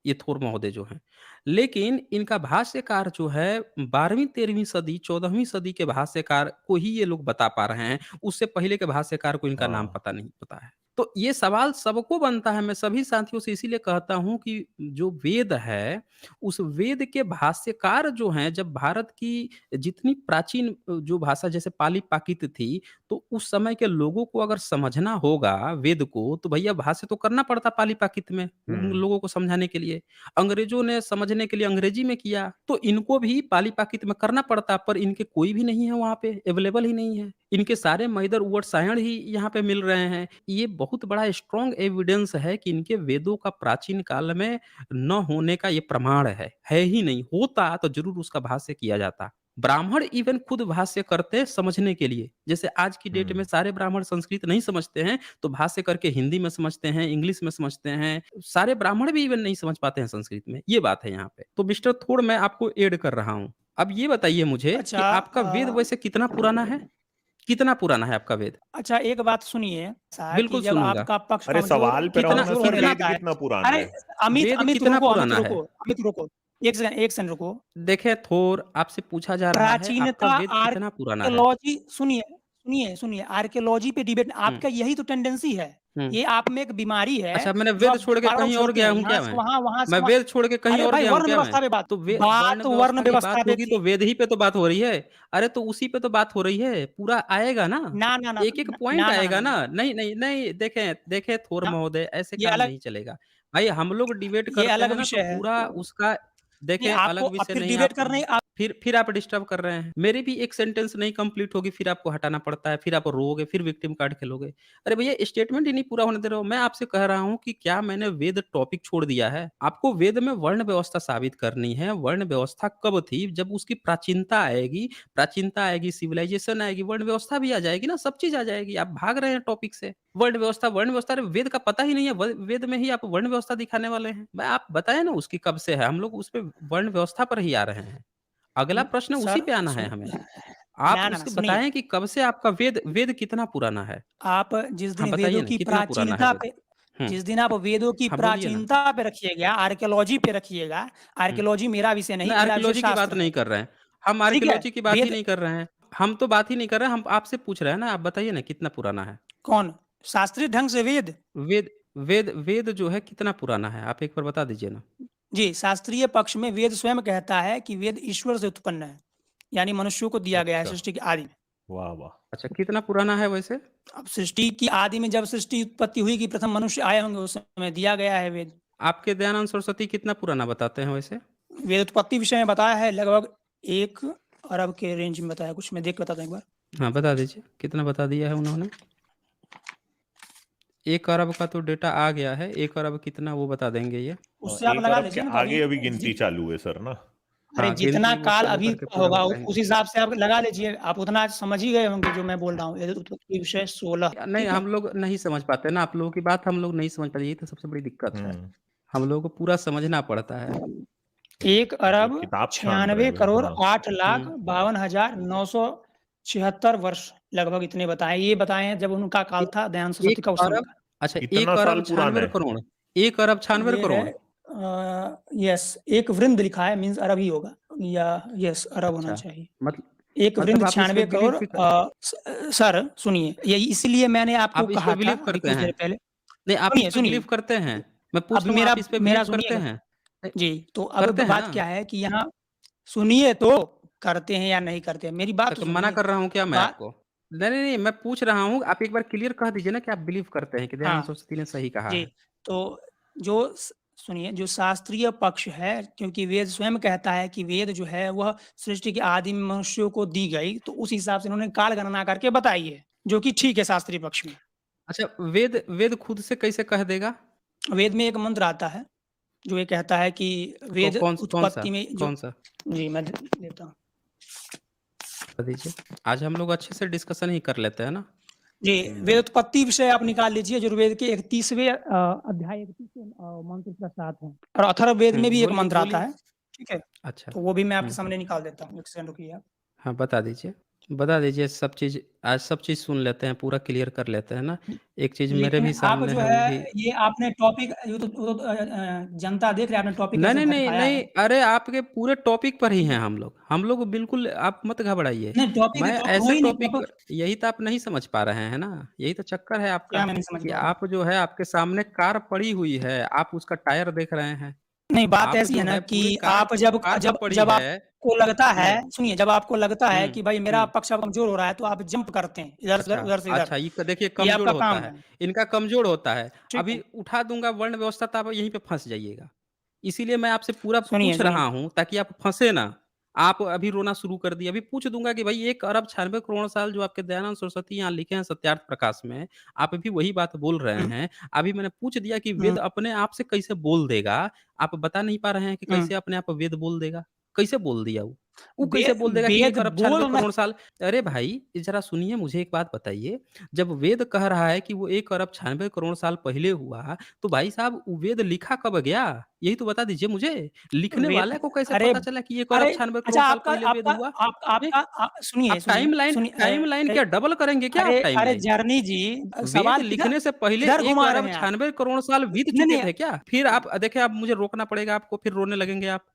A: ये थोर महोदय जो हैं। लेकिन इनका भाष्यकार जो है 12वीं 13वीं सदी, 14वीं सदी के भाष्यकार को ही ये लोग बता पा रहे हैं। उससे पहले के भाष्यकार को इनका नाम
C: हाँ।
A: पता नहीं पता है। तो ये सवाल सबको बनता है, मैं सभी साथियों से इसीलिए कहता हूँ कि जो वेद है, उस वेद के भाष्यकार जो हैं, जब भारत की जितनी प्राचीन जो भाषा जैसे पाली-प्राकृत थी, तो उस समय के लोगों को अगर समझना होगा वेद को, तो भैया भाष्य तो करना पड़ता पाली-प्राकृत में, उन
C: हुँ।
A: लोगों को समझाने के लिए। अंग्रेज़ों ने समझने के लिए अंग्रेजी में किया, तो इनको भी पाली-प्राकृत में करना पड़ता, पर इनके कोई भी नहीं है वहाँ पे, अवेलेबल ही नहीं है। इनके सारे मैदर उवट सायण ही यहाँ पे मिल रहे हैं। ये बहुत बड़ा स्ट्रॉन्ग एविडेंस है कि इनके वेदों का प्राचीन काल में न होने का ये प्रमाण है ही नहीं। होता तो ज़रूर उसका भाष्य किया जाता। ब्राह्मण इवन खुद भाष्य करते हैं समझने के लिए। जैसे आज की डेट में
C: हुँ।
A: सारे ब्राह्मण संस्कृत नहीं समझते हैं, तो भाष्य करके हिंदी में समझते हैं, इंग्लिश में समझते हैं। सारे ब्राह्मण भी इवन नहीं समझ पाते हैं संस्कृत में, ये बात है यहाँ पे। तो मिस्टर थोड़ मैं आपको ऐड कर रहा हूँ। अब ये बताइए मुझे कि
B: अच्छा
A: आपका वेद वैसे कितना पुराना है? कितना पुराना है आपका वेद?
B: अच्छा, एक बात सुनिए, ऐसा कि
A: बिल्कुल
B: जब
A: सुनूँगा।
B: आपका पक्ष
C: अरे
B: कमजोर
C: सवाल पे रहो
A: कितना
C: ना
B: कमजोर
C: सर,
B: होने
A: कितना
C: वेद
B: लगता है।
C: कितना पुराना
B: अरे
C: है?
B: अमित
A: वेद
B: अमित
A: कितना
B: रुको, अमित
A: पुराना है?
B: रुको, अमित रुको। 1 सेकंड रुको।
A: देखें थोर आपसे पूछा जा रहा है आपका
B: प्राचीनता
A: वेद कितना पुराना है?
B: आर्कियोलॉजी सुनिए, सुनिए, आर्कियोलॉजी पे डिबेट आपका यही तो टेंडेंसी है।
A: हुँ।
B: ये आप में एक बीमारी है,
A: अच्छा, मैंने
B: जो
A: वेद
B: आप
A: छोड़ के
B: बार-बार
A: कहीं और
B: छोड़ते
A: गया
B: हैं,
A: हूँ
B: यहाँ
A: क्या
B: से
A: मैं?
B: वहाँ, वहाँ से
A: मैं
B: वहाँ।
A: वेद छोड़ के कहीं
B: अरे
A: और
B: भाई,
A: गया हूँ
B: वर्ण
A: क्या मैं?
B: व्यवस्था पे बात
A: तो वर्ण
B: बात वर्ण
A: व्यवस्था की
B: व्यवस्था
A: बात
B: पे
A: होगी
B: थी।
A: तो वेद ही पे तो बात हो रही है। अरे तो उसी पे तो बात हो रही है, पूरा आएगा ना।
B: ना, ना, ना,
A: एक-एक
B: ना,
A: पॉइंट
B: ना, ना, ना,
A: आएगा
B: ना,
A: ना।
B: ना,
A: नहीं, नहीं, नहीं, देखें देखें थोर
B: ना,
A: महोदय, ऐसे
B: ये
A: काम
B: अलग
A: नहीं चलेगा। भाई हम लोग डिबेट
B: ये
A: करते
B: अलग
A: हैं ना तो
B: विषय है।
A: पूरा उसका
B: नहीं,
A: देखें
B: आपको
A: अलग
B: अब
A: विषय
B: फिर
A: नहीं
B: डिबेट
A: आप
B: करने आप
A: फिर आप डिस्टर्ब कर रहे हैं। मेरी भी एक सेंटेंस नहीं कंप्लीट होगी, फिर आपको हटाना पड़ता है, फिर आप रोओगे, फिर विक्टिम कार्ड खेलोगे। अरे भैया स्टेटमेंट ही नहीं पूरा होने दे रहे हो। मैं आपसे कह रहा हूँ कि क्या मैंने वेद टॉपिक छोड़ दिया है? आपको वेद में वर्ण व्यवस्था साबित करनी है। वर्ण व्यवस्था कब थी? जब उसकी प्राचीनता आएगी, सिविलाइजेशन आएगी, वर्ण व्यवस्था भी आ जाएगी ना, सब चीज़ आ जाएगी। आप भाग रहे हैं टॉपिक से। वर्ण व्यवस्था, अरे वेद का पता ही नहीं है। वेद में ही आप वर्ण व्यवस्था दिखाने वाले हैं। भाई आप बताएँ ना उसकी कब से है? हम लोग उस पे वर्ण व्यवस्था पर ही आ रहे हैं। अगला प्रश्न उसी
B: सर
A: पे आना है हमें।
B: सुनिए,
A: आप
B: ना, ना, ना,
A: उसको
B: सुनिए।
A: बताएँ कि कब से आपका वेद वेद कितना पुराना है?
B: आप जिस
A: हाँ,
B: दिन
A: बताइए
B: वेदों
A: ना
B: की
A: कितना पुराना है
B: प्राचीनता
A: वेद?
B: पे
A: हुँ,
B: जिस दिन आप वेदों की
A: हाँ, बोलिए ना।
B: प्राचीनता पे रखिएगा, आर्कियोलॉजी पे रखिएगा,
A: हुँ,
B: आर्कियोलॉजी मेरा विषय नहीं,
A: नहीं
B: मेरा विषय
A: आर्कियोलॉजी की बात
B: शास्त्र है।
A: नहीं कर रहे हैं। हम
B: ठीक है?
A: आर्कियोलॉजी की बात ही
B: वेद
A: नहीं कर रहे हैं। हम तो बात ही नहीं कर रहे हैं, हम आपसे पूछ रहे हैं ना, आप बताइए ना कितना पुराना है?
B: कौन? शास्त्रीय ढंग से वेद?
A: वेद वेद जो है कितना पुराना है? आप एक बार बता दीजिए ना।
B: जी, शास्त्रीय पक्ष में वेद स्वयं कहता है कि वेद ईश्वर से उत्पन्न है, यानी मनुष्यों को दिया गया है
C: अच्छा,
B: सृष्टि की आदि में।
C: वाह वाह।
A: अच्छा, कितना पुराना है वैसे?
B: अब सृष्टि की आदि में जब सृष्टि उत्पत्ति हुई कि प्रथम मनुष्य आए होंगे, उस समय दिया गया है वेद।
A: आपके दयानंद सरस्वती कितना पुराना बताते हैं वैसे?
B: वेद उत्पत्ति विषय में बताया है लगभग 1 अरब के रेंज में बताया कुछ, मैं देख के बताता हूँ एक बार।
A: हाँ, बता दीजिए, कितना बता दिया है उन्होंने? 1 अरब का तो डेटा आ गया है, 1 अरब कितना वो बता देंगे ये।
B: उससे आप
C: एक
B: लगा
C: अरब के
B: लीजिए ना, तो
C: आगे
B: अभी
C: अभी गिनती चालू है सर ना।
B: अरे
A: हाँ,
B: जितना
A: गिनती वो
B: काल
A: चालू
B: अभी
A: करके पूरा
B: होगा
A: बताएँगे।
B: उस हिसाब से आप लगा लीजिए, आप उतना समझ ही गए होंगे जो मैं बोल रहा हूँ। वेद उत्पत्ति विषय 16,
A: नहीं,
B: ठीक है?
A: हम लोग नहीं समझ पाते ना, आप लोगों की बात हम लोग नहीं समझ पाते, यही तो सबसे बड़ी दिक्कत है।
C: हम्म।
A: हम लोगों को पूरा समझना पड़ता है।
B: 1
C: ये
B: अरब
C: किताब छान रहे
B: 96
C: हैं
B: करोड़
C: हाँ।
B: 8 लाख
A: हुँ।
B: 52,976 वर्ष लगभग इतने बताए। ये बताए हैं जब उनका
A: ए
B: काल था दयानंद सरस्वती
A: 1
B: का, उस समय
A: अरब
B: का।
A: अच्छा,
C: इतना
A: 1
C: साल
A: अरब
C: पुराना
A: 96
C: है।
A: करोड़, 1 अरब 96
B: ये है
A: करोड़।
B: यस, एक वृंद लिखा है, मीन्स अरब ही होगा, या यस अरब होना
A: अच्छा,
B: चाहिए।
A: मतलब
B: एक
A: मतलब
B: वृंद
A: आप इस पे
B: 96
A: बिलीव
B: करोड़
A: भी कर
B: सर सुनिए, ये इसीलिए मैंने आपको
A: आप इस पे
B: कहा था
A: बिलीव
B: अभी
A: करते
B: कुछ
A: हैं?
B: देर पहले।
A: नहीं, आप इस
B: सुनिए,
A: पे बिलीव
B: सुनिए,
A: करते हैं? मैं पूछ
B: अब
A: रहा हूँ
B: मेरा
A: आप इस पे
B: मेरा
A: बिलीव करते
B: सुनिएगा।
A: हैं?
B: जी, तो अब
A: करते हैं ना?
B: बात क्या है कि यहाँ सुनिए तो, करते हैं या नहीं करते हैं, मेरी बात
A: अच्छा,
B: तो
A: तो मना
B: सुनिए।
A: कर रहा हूँ क्या मैं
B: बात
A: आपको? नहीं, नहीं, नहीं, मैं पूछ रहा हूँ, आप एक बार क्लियर कह दीजिए ना कि आप बिलीव करते हैं कि दयानंद
B: हाँ,
A: सरस्वती ने सही कहा
B: जी,
A: है।
B: तो जो सुनिए, जो शास्त्रीय पक्ष है, क्योंकि वेद स्वयं कहता है कि वेद जो है वह सृष्टि के आदि में मनुष्यों को दी गई, तो उस हिसाब से उन्होंने काल गणना करके बताई है, जो कि ठीक है शास्त्रीय पक्ष में।
A: अच्छा, वेद वेद खुद से कैसे कह देगा?
B: वेद में एक मंत्र आता है, जो ये कहता है कि वेद
A: कौन-सा?
B: उत्पत्ति में जो
A: कौन-सा?
B: जी, मैं देता हूँ।
A: बता दीजिए। आज हम लोग अच्छे से डिस्कशन ही कर लेते हैं ना?
B: जी,
C: हम्म।
B: वेदोत्पत्ति विषय आप निकाल लीजिए, यजुर्वेद के 31वें अध्याय 31वें मंत्र उसका 7 है, और अथर्ववेद में भी एक
A: बोलिए,
B: मंत्र आता
A: बोलिए।
B: है, ठीक है?
A: अच्छा।
B: तो वो भी मैं आपके
A: हुँ।
B: सामने निकाल देता हूँ, 1 सेकंड रुकिए आप।
A: हाँ, बता दीजिए। बता दीजिए सब चीज़, आज सब चीज़ सुन लेते हैं, पूरा क्लियर कर लेते हैं ना? एक चीज़ मेरे
B: लेकिन
A: भी
B: आप
A: सामने
B: जो
A: है
B: है,
A: वो भी
B: ये आपने टॉपिक जनता देख रहे हैं, आपने टॉपिक
A: नहीं,
B: कैसे
A: नहीं, नहीं,
B: भटकाया
A: नहीं,
B: है।
A: अरे आपके पूरे टॉपिक पर ही हैं हम लोग। हम लोग बिल्कुल आप मत घबराइए।
B: नहीं, टॉपिक
A: मैं
B: टॉप हो
A: ऐसे
B: ही नहीं,
A: टॉपिक पर यही तो आप नहीं समझ पा रहे हैं ना? यही तो चक्कर है आपका
B: क्या मैं नहीं समझ
A: कि
B: पा रहा हूँ?
A: आप जो है आपके सामने कार पड़ी हुई है, आप उसका टायर देख रहे हैं।
B: नहीं, बात
A: आप
B: ऐसी है
A: जो
B: ना
A: है
B: कि
A: पूरी कार
B: आप जब
A: कार जो
B: जब
A: पड़ी
B: जब
A: है
B: आपको लगता है,
A: हुँ,
B: सुनिए, जब आपको लगता है
A: हुँ,
B: कि भाई मेरा
A: हुँ।
B: पक्ष अब कमज़ोर हो रहा है, तो आप जंप करते हैं, इधर से
A: अच्छा,
B: उधर, उधर से इधर।
A: अच्छा ये क देखिए
B: ये
A: कमज़ोर
B: आपका
A: होता
B: काम
A: है,
B: है,
A: इनका कमज़ोर होता है।
B: ठीक
A: अभी
B: है?
A: उठा दूँगा वर्ण व्यवस्था तो आप यहीं पे फँस जाइएगा। इसीलिए मैं आपसे पूरा
B: सुनिए,
A: पूछ
B: सुनिए।
A: रहा हूँ ताकि आप फँसे ना। आप अभी रोना शुरू कर दिए। अभी पूछ दूँगा कि भाई 1 अरब 96 करोड़ साल जो आपके दयानंद सरस्वती यहाँ लिखे हैं सत्यार्थ प्रकाश में, आप भी वही बात बोल रहे
B: हुँ,
A: हैं। अभी मैंने पूछ दिया कि
B: हुँ,
A: वेद अपने आप से कैसे बोल देगा? आप बता नहीं पा रहे हैं कि
B: हुँ।
A: कैसे अपने आप वेद बोल देगा? कैसे बोल दिया वो? वो
B: वे
A: कैसे बोल देगा कि 1
B: वेद
A: अरब 96
B: बोल नहीं
A: करोड़ साल अरे भाई, ज़रा सुनिए मुझे एक बात बताइए, जब वेद कह रहा है कि वो 1 अरब 96 करोड़ साल पहले हुआ, तो भाई साहब वो वेद लिखा कब गया? यही तो बता दीजिए मुझे। लिखने
B: वेद
A: वाले को कैसे
B: अरे
A: पता चला कि 1 अरब
B: अरे
A: 96
B: अच्छा,
A: करोड़ साल
B: आपका
A: पहले वेद
B: आपका
A: हुआ?
B: आप
A: हैं?
B: आपका सुनिए,
A: आप
B: सुनिए, सुनिए,
A: टाइमलाइन क्या डबल करेंगे क्या आप
B: अरे
A: टाइमलाइन?
B: जर्नी जी,
A: वेद
B: सवाल किधर
A: लिखने से पहले
B: किधर
A: 1
B: घुमा रहे
A: अरब
B: हैं आप?
A: 96 करोड़ साल बीत
B: नहीं,
A: चुके
B: नहीं,
A: थे क्या? फिर आप देखिए अब मुझे रोकना पड़ेगा आपको, फिर रोने लगेंगे आप।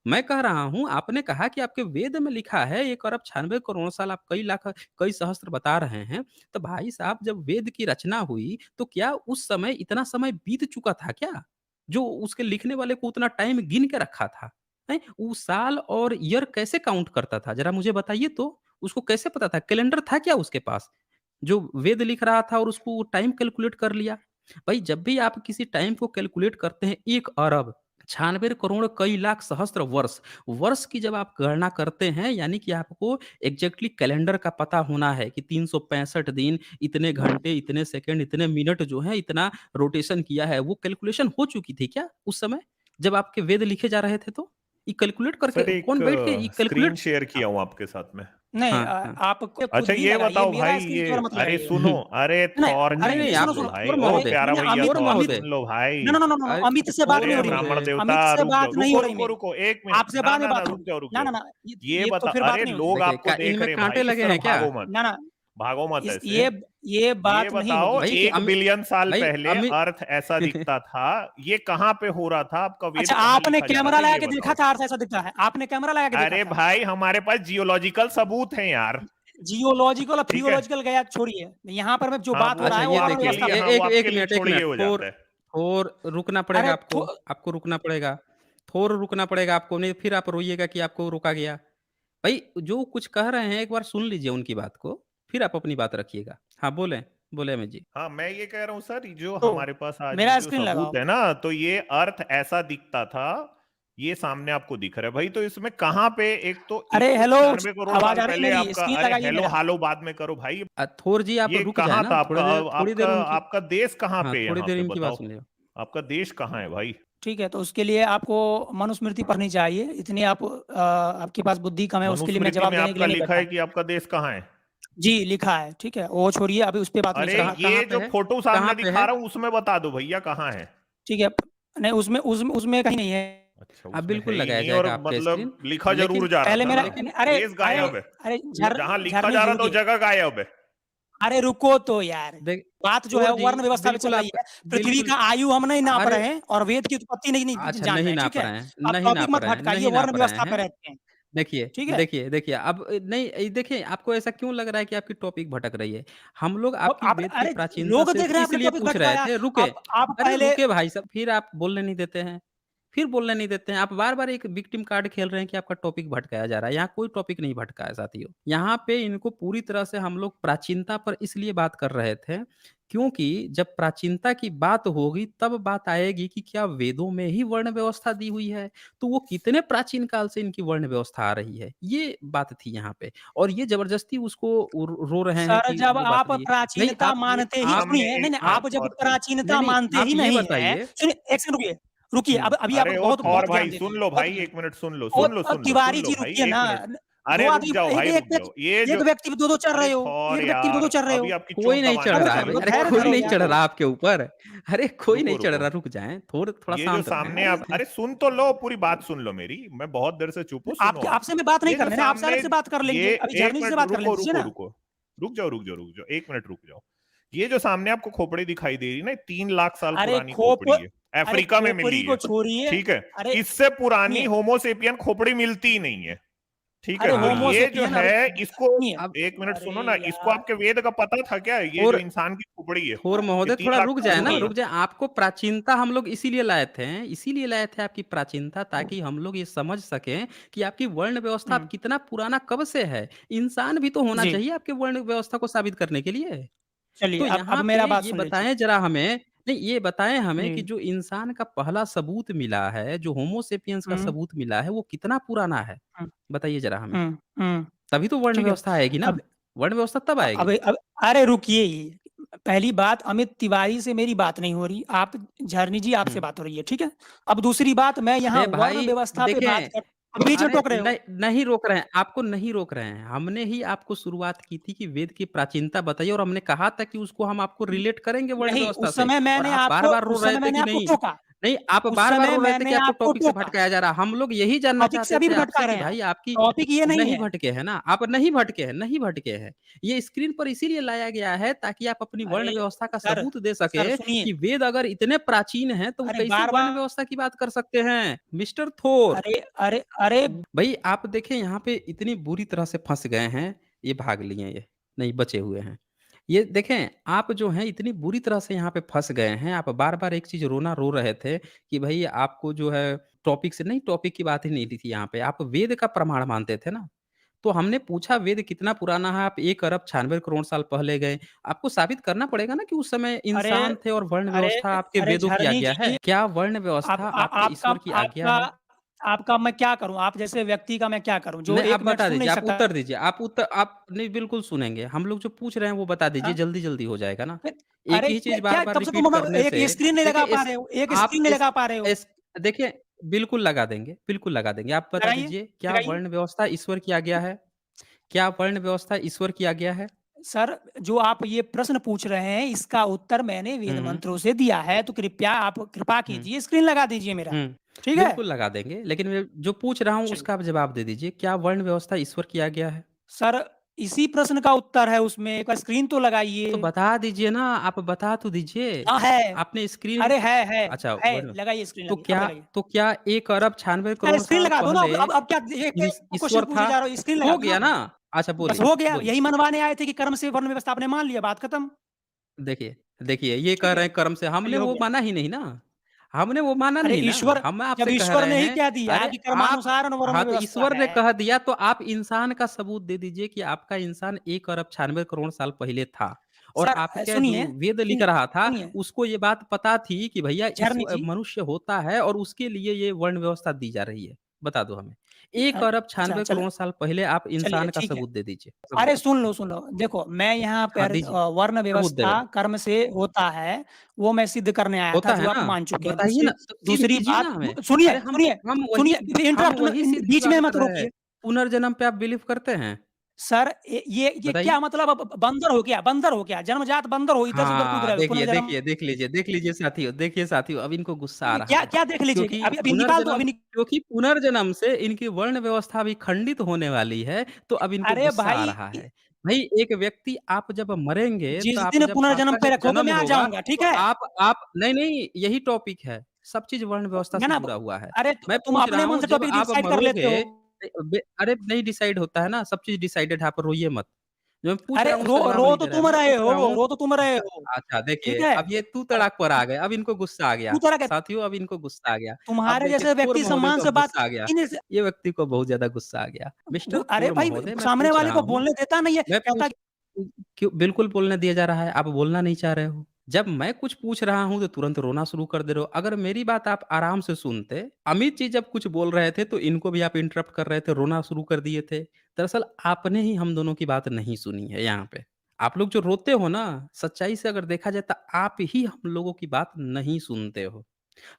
A: मैं कह रहा हूँ, आपने कहा कि आपके वेद में लिखा है 1 अरब 96 करोड़ साल, आप कई लाख कई सहस्त्र बता रहे हैं। तो भाई साहब, जब वेद की रचना हुई, तो क्या उस समय इतना समय बीत चुका था क्या? जो उसके लिखने वाले को उतना टाइम गिन के रखा था? हैं? वो साल और ईयर कैसे काउंट करता था? ज़रा मुझे बताइए तो? उसको कैसे पता था? कैलेंडर था क्या उसके पास? जो वेद लिख रहा था और उसको वो टाइम कैलकुलेट कर लिया। भाई, जब भी आप किसी टाइम को कैलकुलेट करते हैं 1 अरब 96 करोड़ कई लाख सहस्त्र वर्ष, वर्ष की जब आप गणना करते हैं, यानी कि आपको एग्ज़ैक्टली कैलेंडर का पता होना है कि 365 दिन, इतने घंटे, इतने सेकंड, इतने मिनट जो हैं, इतना रोटेशन किया है। वो कैलकुलेशन हो चुकी थी क्या उस समय, जब आपके वेद लिखे जा रहे थे तो? ये कैलकुलेट करके
C: सर एक
A: कौन बैठ के ये
C: स्क्रीन
A: कैलकुलेट
C: शेयर किया हूँ आपके साथ में।
B: नहीं,
A: हाँ, हाँ।
B: आपको खुद
C: अच्छा
B: ही
C: ये
B: लगाइए,
C: बताओ
B: मेरा
C: भाई,
B: स्क्रीन
C: ये
B: शेयर मत
C: अरे
B: लगाइए।
C: सुनो, अरे
B: नहीं,
C: थॉर
B: अरे
A: नहीं,
C: जी
A: नहीं,
B: सुनो,
A: आप
C: सुन लो
B: सुनो,
C: भाई,
A: थोर
C: ओ
A: महोदय,
C: प्यारा
B: नहीं, नहीं,
C: भैया
B: अमित
A: थोर
C: थॉर
B: अमित
A: महोदय,
C: सुन लो भाई।
B: No, no, no, no, no,
A: अरे
B: अमित से बात
A: थोर
B: नहीं
C: अरे
B: हो रही मेरी,
C: ब्राह्मण
A: महोदय,
C: देवता
B: अमित से
C: रुक
B: बात
C: जाओ,
B: नहीं हो
C: रुको
B: रही
C: रुको
B: मेरी।
C: रुको, एक मिनट,
B: आपसे
C: ना
B: बाद में
C: ना ना,
B: बात
C: रुक
B: होगी।
C: जाओ रुक
B: ना,
C: जाओ।
B: ना, ना,
C: ये
B: ये तो
C: बता,
B: फिर बात
C: अरे
B: नहीं होगी।
C: लोग
A: देखिए
C: आपको
A: कहीं
C: देख
A: में
C: रहे हैं
A: काँटे
C: भाई, इस
A: लगे
C: तरह
A: हैं क्या?
C: भागो मत,
B: ना, ना,
C: भागो मत
B: इस
C: ऐसे।
B: ये
C: ये
B: बात नहीं
C: बताओ,
B: होगी।
A: भाई कि
C: 1
A: अमित
C: बिलियन साल
A: भाई
C: पहले
A: अमित
C: अर्थ ऐसा दिखता था, ये कहाँ पे हो रहा था? आपका वेद
B: अच्छा,
C: कहाँ
B: आपने
C: लिखा जा रहा
B: कैमरा
C: था,
B: लगा
C: ये
B: के देखा
C: बताओ।
B: था अर्थ ऐसा दिखता है? आपने कैमरा लगा के देखा
C: अरे
B: था?
C: भाई, हमारे पास जियोलॉजिकल सबूत हैं यार।
B: जियोलॉजिकल और
C: ठीक है।
B: फिजियोलॉजिकल गया छोड़िए। यहाँ पर मैं जो
C: हाँ,
B: बात हो रहा
A: अच्छा
B: है
C: वो
B: वो
A: ये
B: वर्ण
C: आपके
A: देखिए,
B: व्यवस्था
C: लिए,
B: पे।
C: हाँ, वो आपके लिए
A: एक
C: छोड़िए
A: मिनट,
C: हो जाता है।
A: थोर रुकना पड़ेगा
B: अरे
A: आपको, आपको रुकना पड़ेगा। थोर रुकना पड़ेगा आपको, नहीं फिर आप रोइएगा कि आपको रोका गया। भाई, जो कुछ कह रहे हैं एक बार सुन लीजिए उनकी बात को, फिर आप अपनी बात रखिएगा। हाँ, बोलें, बोलें अमित जी।
C: हाँ, मैं ये कह रहा हूँ सर, जो
B: तो
C: हमारे पास आज ये
B: मेरा
C: जो
B: स्क्रीन
C: सबूत
B: लगाओ।
C: है ना, तो ये अर्थ ऐसा दिखता था, ये सामने आपको दिख रहा है भाई। तो इसमें कहाँ पे, एक तो
B: अरे हेलो,
C: 196 करोड़
B: आवाज
C: साल
B: आ रही है
C: पहले
B: मेरी?
C: आपका,
B: स्क्रीन
C: अरे
B: लगाइए
C: हेलो
B: मेरा।
C: हालो बाद में करो भाई।
A: थोर जी आप
C: ये
A: रुक जाएँ
C: कहाँ
A: ना,
C: था
A: थोड़ी
C: आपका?
A: देर, थोड़ी
C: आपका
A: देर उनकी,
C: आपका देश कहाँ
A: हाँ,
C: पे,
A: थोड़ी
C: यहाँ
A: देर
C: पे
A: इनकी बात
C: बताओ।
A: सुन लीजिए।
C: आपका देश कहाँ है भाई?
B: ठीक है, तो उसके लिए आपको मनुस्मृति पढ़नी चाहिए। इतनी आपके पास बुद्धि कम है, उसके लिए मैं
C: मनुस्मृति
B: जवाब
C: में
B: देने के
C: आपका
B: लिए नहीं
C: लिखा
B: बैठा।
C: है कि आपका देश कहाँ है?
B: जी, लिखा है, ठीक है, वो छोड़िए, अभी उस पे बात नहीं
C: अरे
B: चलेगी।
A: कहाँ
C: ये
A: पे
C: जो
A: है?
C: फोटो
A: कहाँ
C: सामने
A: पे
C: दिखा
A: है?
C: रहा हूँ, उसमें बता दो भैया कहाँ है।
B: ठीक है, नहीं उसमें कहीं नहीं है।
C: अच्छा,
A: अब
C: उसमें है
A: बिल्कुल
C: ही
A: लगाया
C: नहीं, और
A: जाएगा आपका स्क्रीन,
C: मतलब लिखा
A: लेकिन
C: जरूर जा रहा
B: पहले
C: था
B: मेरा,
C: ना।
A: लेकिन
B: अरे
C: देश
B: अरे
C: गायब है।
B: अरे
C: जहां लिखा
B: झरने
C: जा
B: जी
C: रहा था वो
B: रुकिए।
C: जगह गायब है।
B: अरे रुको तो यार।
A: देख
B: बात जो है
A: थोर
B: वो
A: जी,
B: वर्ण व्यवस्था पे चल
A: बिल्कुल
B: रही
A: आपका
B: है। पृथ्वी
A: बिल्कुल
B: का आयु हम नहीं नाप
A: अरे
B: रहे हैं और वेद की उत्पत्ति नहीं नहीं
A: अच्छा,
B: जान रहे
A: नहीं
B: हैं, ठीक
A: नाप
B: है?
A: रहे हैं,
B: आप
A: नहीं
B: टॉपिक
A: नाप
B: मत
A: रहे हैं,
B: भटकाइए,
A: नहीं
B: वर्ण
A: नाप रहे
B: व्यवस्था पे
A: हैं।
B: रहते हैं,
A: देखिए,
B: ठीक है?
A: देखिए, अब नहीं देखिए, आपको ऐसा क्यों लग रहा है कि आपकी टॉपिक भटक रही है? हम लोग
B: और
A: आपकी
B: आप,
A: वेद की
B: अरे
A: प्राचीनता
B: लोग
A: से
B: देख रहे हैं आपने
A: इसलिए
B: टॉपिक
A: पूछ रहे
B: भटकाया।
A: थे, रुके।
B: आप
A: अरे
B: पहले,
A: रुके भाई साहब, फिर आप बोलने नहीं देते हैं। फिर बोलने नहीं देते हैं। आप बार-बार एक विक्टिम कार्ड खेल रहे हैं कि आपका टॉपिक भटकाया जा रहा है। यहाँ कोई टॉपिक नहीं भटका है साथियों। यहाँ पे इनको पूरी तरह से हम लोग प्राचीनता पर इसलिए बात कर रहे थे, क्योंकि जब प्राचीनता की बात होगी तब बात आएगी कि क्या वेदों में ही वर्ण व्यवस्था दी हुई है? तो वो कितने प्राचीन काल से इनकी वर्ण व्यवस्था आ रही है? ये बात थी यहाँ पे, और ये ज़बरदस्ती उसको रो रहे हैं
B: सर
A: कि
B: जब
A: वो बात
B: आप
A: नहीं है। नहीं,
B: प्राचीनता
C: ये
B: मानते ही,
A: आप
C: सामने
B: सुनिए, नहीं,
C: एक
B: नहीं,
C: मिनट
B: आप जब
C: और जी।
B: प्राचीनता
A: नहीं,
B: मानते
A: आप
B: ही
A: ये
B: नहीं है,
A: बताइए।
B: सुनिए, एक सेकंड रुकिए, रुकिए,
A: हुँ।
B: अभी
C: अरे
B: आपको
C: ओ
B: बहुत
C: थॉर
B: बहुत ज्ञान
C: भाई
B: दे
C: सुन
B: दिए,
C: लो
B: बहुत
C: भाई,
B: ज्ञान।
C: एक मिनट सुन लो,
B: ओ
C: सुन लो, सुन लो, सुन
B: तिवारी
C: लो
B: जी
C: भाई,
B: रुकिए
C: एक
B: ना।
C: मिनट।
B: दो
C: अरे रुक
B: आदमी,
C: जाओ
B: एक
C: भाई,
B: एक
C: रुक जाओ। ये
B: व्यक्ति,
C: जो,
B: एक व्यक्ति पे दो-दो चढ़
C: अरे
B: रहे हो,
C: थॉर
B: एक व्यक्ति पे
C: यार,
B: दो-दो चढ़ रहे
C: अभी
B: हो।
C: आपकी
A: कोई
C: चोट
A: नहीं
C: दबाने
A: चढ़
B: अरे
A: रहा
C: वाला
A: है
C: है,
A: भाई।
B: तो
A: अरे
C: रुको
B: धैर्य
C: रुको
A: कोई
B: धरो
A: नहीं
C: रुको
A: चढ़
B: यार।
A: रहा
C: रुको
A: आपके ऊपर। अरे कोई
C: रुको
A: नहीं चढ़
C: रुको।
A: रहा, रुक जाएँ। थोड़ा थोड़ा
C: ये जो
A: शांत रहें।
C: सामने आप, अरे सुन तो लो, पूरी बात सुन लो मेरी, मैं बहुत देर से चुप हूँ, सुनो
B: आपके
C: आप।
B: आपसे मैं बात नहीं
C: ये जो
B: करनी है ना, आपसे
C: सामने,
B: अलग से बात कर
C: ये
B: लेंगे। अभी
C: एक
B: झरनी जी से
C: मिनट
B: बात कर
C: रुको
B: लेने दीजिए
C: रुको
B: ना।
C: रुको, रुक जाओ रुक जाओ रुक जाओ, एक मिनट रुक जाओ। ये जो सामने आपको खोपड़ी दिखाई दे रही है ना, 3 लाख साल
B: अरे
C: पुरानी
B: खोप
C: खोपड़ी है,
B: अरे
C: अफ्रीका में
B: खोपड़ी
C: मिली
B: को
C: है।
B: छोड़िए।
C: ठीक है।
B: अरे
C: इससे पुरानी
B: सुनिए,
C: होमोसेपियन खोपड़ी मिलती ही नहीं है। ठीक है।
B: अरे
C: तो
A: हाँ,
C: ये जो
B: होमोसेपियन, अभी
C: है, इसको,
B: सुनिए।
A: अब
C: एक मिनट
B: अरे
C: सुनो ना, इसको
B: यार,
C: आपके वेद का पता था क्या? ये जो
A: और
C: इंसान की खोपड़ी है,
A: थोर
C: ये
A: महोदय
C: तीन
A: थोड़ा
C: लाख
A: रुक
C: साल
A: जाए ना,
B: रुकिए।
C: पुराना।
A: रुक जाए। आपको प्राचीनता हम लोग इसीलिए लाए थे, इसीलिए लाए थे आपकी प्राचीनता, ताकि हम लोग ये समझ सकें कि आपकी वर्ण व्यवस्था अब
B: हुँ,
A: कितना पुराना कब से है। इंसान भी तो होना
B: जी,
A: चाहिए आपके वर्ण व्यवस्था को साबित करने के लिए।
B: चलिए
A: तो
B: अब
A: यहाँ पे
B: मेरा बात
A: ये
B: सुन लीजिए।
A: बताएँ ज़रा हमें, नहीं ये बताएँ हमें कि
B: जी,
A: जो इंसान का पहला सबूत मिला है, जो होमो सेपियंस का
B: हुँ,
A: सबूत मिला है, वो कितना पुराना है?
B: हुँ,
A: बताइए ज़रा हमें।
B: हुँ, हुँ,
A: तभी तो वर्ण
B: ठीक है।
A: व्यवस्था आएगी ना।
B: अब
A: वर्ण व्यवस्था तब आएगी।
B: अब अरे रुकिए ही। पहली बात, अमित तिवारी से मेरी बात नहीं हो रही। आप, झरनी जी आपसे
A: हुँ।
B: बात हो रही है, ठीक है? अब दूसरी बात, मैं यहाँ
A: अरे
B: वर्ण
A: भाई
B: व्यवस्था पे बात
A: देखें,
B: कर, अब बीच में
A: अरे
B: टोक रहे हो।
A: नहीं रोक रहे हैं, आपको नहीं रोक रहे हैं। हमने ही आपको शुरुआत की थी कि वेद की प्राचीनता बताइए, और हमने कहा था कि उसको हम आपको रिलेट करेंगे वर्ण
B: नहीं,
A: व्यवस्था से, और आप
B: उस
A: बार-बार रो
B: समय
A: रहे थे
B: मैंने
A: कि
B: आपको
A: नहीं।
B: टोका।
A: नहीं, आप
B: उस
A: बार-बार
B: समय
A: रो रहे थे कि
B: मैंने
A: आपको
B: आपको
A: टॉपिक से
B: टोका।
A: भटकाया जा रहा है। हम लोग यही जानना
B: टॉपिक से
A: चाहते
B: अभी
A: थे
B: भी भटका
A: आपसे कि
B: रहे हैं
A: भाई
B: आप।
A: आपकी
B: टॉपिक ये नहीं
A: नहीं
B: है।
A: भटके हैं ना, आप नहीं भटके हैं, नहीं भटके हैं। ये स्क्रीन पर इसीलिए लाया गया है ताकि आप अपनी वर्ण
B: अरे
A: व्यवस्था का
B: सर,
A: सबूत दे
B: सर
A: सकें
B: सुनिए।
A: कि वेद अगर इतने प्राचीन हैं, तो वो
B: अरे
A: कैसे वर्ण
B: बार-बार
A: व्यवस्था की बात कर सकते हैं? मिस्टर थोर।
B: अरे, अरे, अरे!
A: भई आप देखें यहाँ पे इतनी बुरी तरह से फँस गए हैं, ये भाग लिए ये, नहीं बचे हुए हैं। ये देखें, आप जो हैं इतनी बुरी तरह से यहाँ पे फँस गए हैं, आप बार-बार एक चीज़ रोना रो रहे थे कि भई आपको जो है टॉपिक से नहीं टॉपिक की बात ही नहीं थी यहाँ पे, आप वेद का प्रमाण मानते थे ना। तो हमने पूछा वेद कितना पुराना है, आप 1 अरब 96 करोड़ साल पहले गए। आपको साबित करना पड़ेगा ना कि उस समय
B: अरे,
A: इंसान थे और वर्ण
B: अरे,
A: व्यवस्था आपके
B: अरे
A: वेदों की
B: झरनी
A: आज्ञा है।
B: जी,
A: क्या वर्ण
B: आप
A: व्यवस्था
B: आ
A: आपके
B: आपका
A: ईश्वर की आज्ञा
B: आपका
A: है?
B: आपका मैं क्या करूँ? आप जैसे व्यक्ति का मैं क्या करूँ, जो
A: नहीं, आप
B: 1 मिनट
A: बता
B: सुन नहीं
A: दीजिए, आप
B: सकता।
A: उत्तर दीजिए। आप नहीं बिल्कुल सुनेंगे। हम लोग जो पूछ रहे हैं वो बता दीजिए,
B: हाँ,
A: जल्दी-जल्दी हो जाएगा ना।
B: फिर
A: एक
B: अरे
A: ही
B: क्या
A: चीज़
B: क्या
A: बार-बार
B: तब से
A: रिपीट
B: तुम
A: करने
B: एक
A: से
B: स्क्रीन नहीं लगा
A: देखिए
B: पा
A: इस
B: रहे हो, एक
A: आप
B: स्क्रीन नहीं लगा पा रहे हो।
A: इस देखिए बिल्कुल लगा देंगे, बिल्कुल लगा देंगे। आप बता
B: लगाइए,
A: दीजिए क्या
B: लगाइए।
A: वर्ण व्यवस्था ईश्वर की आज्ञा है? क्या वर्ण व्यवस्था ईश्वर की आज्ञा है?
B: सर, जो आप ये प्रश्न पूछ रहे हैं, इसका उत्तर मैंने वेद
A: हुँ,
B: मंत्रों से दिया है, तो कृपया आप कृपा
A: हुँ,
B: कीजिए, स्क्रीन लगा दीजिए मेरा।
A: हुँ।
B: ठीक है?
A: बिल्कुल लगा देंगे, लेकिन मैं जो पूछ रहा हूँ
B: चलिए।
A: उसका आप जवाब दे दीजिए। क्या वर्ण व्यवस्था ईश्वर की आज्ञा है?
B: सर, इसी प्रश्न का उत्तर है उसमें, एक बार स्क्रीन तो
A: तो
B: लगाइए।
A: बता दीजिए ना, आप बता तो दीजिए।
B: हाँ, है।
A: आपने स्क्रीन
B: अरे है,
A: अच्छा
B: है।
A: वर्ण
B: लगाइए स्क्रीन
A: तो
B: लगाइए, अब
A: क्या
B: लगाइए।
A: 1 अरब 96
B: अरे
A: करोड़
B: स्क्रीन
A: साल
B: लगा दो ना,
A: पहले
B: अब क्या ये क्या क्वेश्चन
A: ईश्वर
B: पूछे
A: था?
B: जा रहे हो, स्क्रीन लगा
A: हो
B: दो
A: गया
B: ना।
A: ना? अच्छा
B: बस
A: बोलिए,
B: हो गया,
A: बोलिए।
B: यही मनवाने आए थे कि कर्म से वर्ण व्यवस्था आपने मान लिया, बात खत्म।
A: देखिए, देखिए ये कह
B: ठीक
A: रहे
B: है,
A: हैं कर्म से हमने
B: चलिए हो
A: वो
B: गया।
A: माना ही नहीं ना। हमने वो माना
B: अरे
A: नहीं ना।
B: ईश्वर,
A: हम
B: जब
A: आपसे कह
B: ईश्वर
A: रहे
B: ने ही
A: हैं
B: कह दिया
A: अरे
B: कि
A: आप
B: कर्मानुसार वर्ण
A: हाँ, तो
B: व्यवस्था
A: ईश्वर ने
B: है।
A: कह दिया तो आप इंसान का सबूत दे दीजिए कि आपका इंसान 1 अरब 96 करोड़ साल पहले था। और
B: सर
A: आपके जो
B: सुनिए,
A: वेद लिख
B: सुनिए,
A: रहा था,
B: सुनिए,
A: उसको ये बात पता थी कि भैया
B: झरनी जी।
A: मनुष्य होता है और उसके लिए ये वर्ण व्यवस्था दी जा रही है। बता दो हमें। 1 अरब
B: अच्छा
A: 96
B: चल
A: करोड़ साल पहले आप
B: चलिए
A: इंसान का
B: ठीक है।
A: सबूत दे दीजिए। सबूत
B: अरे सुन लो। देखो मैं यहाँ
A: हाँ,
B: पर
A: दीजिए।
B: वर्ण
A: सबूत दे
B: व्यवस्था
A: रहे हैं।
B: कर्म से होता है, वो मैं सिद्ध करने आया था,
A: होता है
B: जो आप
A: ना?
B: मान
A: अब
B: चुके हैं।
A: बताइए
B: दूसरी
A: ना, तो सिद्ध
B: दूसरी
A: कीजिए
B: बात
A: ना हमें।
B: सुनिए,
A: अरे
B: सुनिए, सुनिए,
A: हम
B: इंटरप्ट
A: वही सिद्ध की
B: बीच में
A: बात
B: मत
A: कर रहे हैं।
B: रोकिए।
A: पुनर्जन्म पे आप बिलीव करते हैं?
B: सर ये
A: बताइए।
B: क्या मतलब, अब बंदर हो गया, बंदर हो गया, जन्मजात बंदर हो, इधर से उधर कूद
A: हाँ,
B: रहे हो,
A: देखिए,
B: पुनर्जन्म।
A: देखिए, देख लीजिए साथियों देखिए साथियों, अब इनको गुस्सा आ रहा
B: क्या
A: है।
B: क्या देख लीजिए,
A: क्योंकि
B: अभी अभी निकाल दो, अभी
A: क्योंकि पुनर्जन्म से इनकी वर्ण व्यवस्था अभी खंडित होने वाली है, तो अब इनको
B: अरे
A: गुस्सा आ
B: भाई,
A: रहा है। भई एक व्यक्ति आप जब मरेंगे, तो
B: जिस
A: आप
B: दिन
A: जब
B: पुनर्जन्म
A: आपका
B: पे
A: जब
B: रखोगे
A: जन्म
B: मैं आ
A: होगा,
B: जाऊंगा, ठीक
A: तो
B: है।
A: आप नहीं, यही टॉपिक है। सब चीज़ वर्ण व्यवस्था
B: है
A: से
B: ना?
A: जुड़ा हुआ है।
B: अरे
A: मैं
B: तुम
A: पूछ रहा
B: अपने मन
A: हूँ
B: से
A: जब
B: टॉपिक
A: आप
B: डिसाइड कर लेते
A: मरोगे
B: हो।
A: अरे नहीं डिसाइड होता है ना, सब चीज़ डिसाइडेड है, आप रोइए मत। जो मैं पूछ
B: अरे
A: रहा हूँ उसका जवाब
B: रो
A: नहीं
B: तो
A: दे रहे हैं।
B: तुम
A: मैं
B: रहे
A: पूछ
B: हो,
A: रहा हूँ
B: रो तो तुम रहे हो,
A: अच्छा
B: ठीक
A: देखिए,
B: है?
A: अब ये तू
B: अब
A: तड़ाक पर आ गए, अब इनको गुस्सा आ गया।
B: तू तरह के
A: साथियों अब इनको गुस्सा आ गया। अब
B: तुम्हारे
A: देखिए
B: जैसे
A: थोर
B: व्यक्ति
A: महोदय
B: सम्मान
A: को
B: से
A: अब
B: बात
A: गुस्सा आ गया।
B: करने से
A: ये व्यक्ति को बहुत ज़्यादा गुस्सा आ गया। मिस्टर
B: अरे
A: थोर
B: भाई,
A: महोदय मैं
B: सामने
A: पूछ
B: वाले
A: रहा
B: को
A: हूँ
B: बोलने देता नहीं है,
A: मैं
B: कहता
A: पूछ क्यों बिल्कुल बोलने दिया जा रहा है, आप बोलना नहीं चाह रहे हो। जब मैं कुछ पूछ रहा हूँ, तो तुरंत रोना शुरू कर दे रहे हो। अगर मेरी बात आप आराम से सुनते, अमित जी जब कुछ बोल रहे थे, तो इनको भी आप इंटरप्ट कर रहे थे, रोना शुरू कर दिए थे। दरअसल आपने ही हम दोनों की बात नहीं सुनी है यहाँ पे। आप लोग जो रोते हो ना, सच्चाई से अगर देखा जाए तो आप ही हम लोगों की बात नहीं सुनते हो।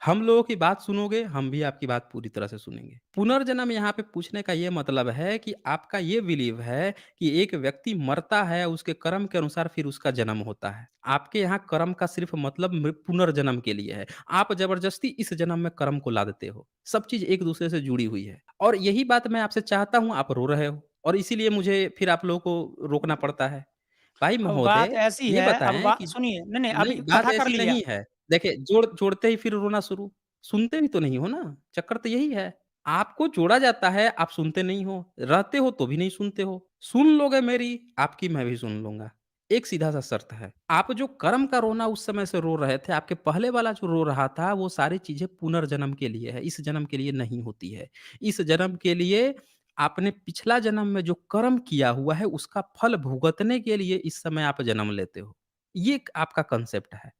A: हम लोगों की बात सुनोगे, हम भी आपकी बात पूरी तरह से सुनेंगे। पुनर्जन्म यहाँ पे पूछने का ये मतलब है कि आपका ये बिलीव है कि एक व्यक्ति मरता है, उसके कर्म के अनुसार फिर उसका जन्म होता है। आपके यहाँ कर्म का सिर्फ मतलब पुनर्जन्म के लिए है। आप ज़बरदस्ती इस जन्म में कर्म को ला देते हो। सब चीज़ एक-दूसरे से जुड़ी हुई है और यही बात मैं आपसे चाहता हूँ, आप रो रहे हो और इसीलिए मुझे फिर आप लोगों को रोकना पड़ता है। भाई
B: अब बात
A: महोदय,
B: ऐसी
A: ये
B: है, अब
A: बताएँ
B: बात
A: कि
B: सुनिए, नहीं, अभी
A: नहीं, बात
B: कथा कर
A: ऐसी
B: लिया।
A: नहीं है। देखिए, जोड़ते ही फिर रोना शुरू। सुनते भी तो नहीं हो ना, चक्कर तो यही है। आपको जोड़ा जाता है, आप सुनते नहीं हो, रहते हो तो भी नहीं सुनते हो। सुन लोगे मेरी, आपकी मैं भी सुन लूँगा। एक सीधा-सा शर्त है। आप जो कर्म का रोना उस समय से रो रहे थे, आपके पहले वाला जो रो रहा था, वो सारी चीज़ें पुनर्जन्म के लिए है, इस जन्म के लिए नहीं होती है। इस जन्म के लिए आपने पिछला जन्म में जो कर्म किया हुआ है, उसका फल भुगतने के लिए इस समय आप जन्म लेते हो। ये एक आपका कांसेप्ट है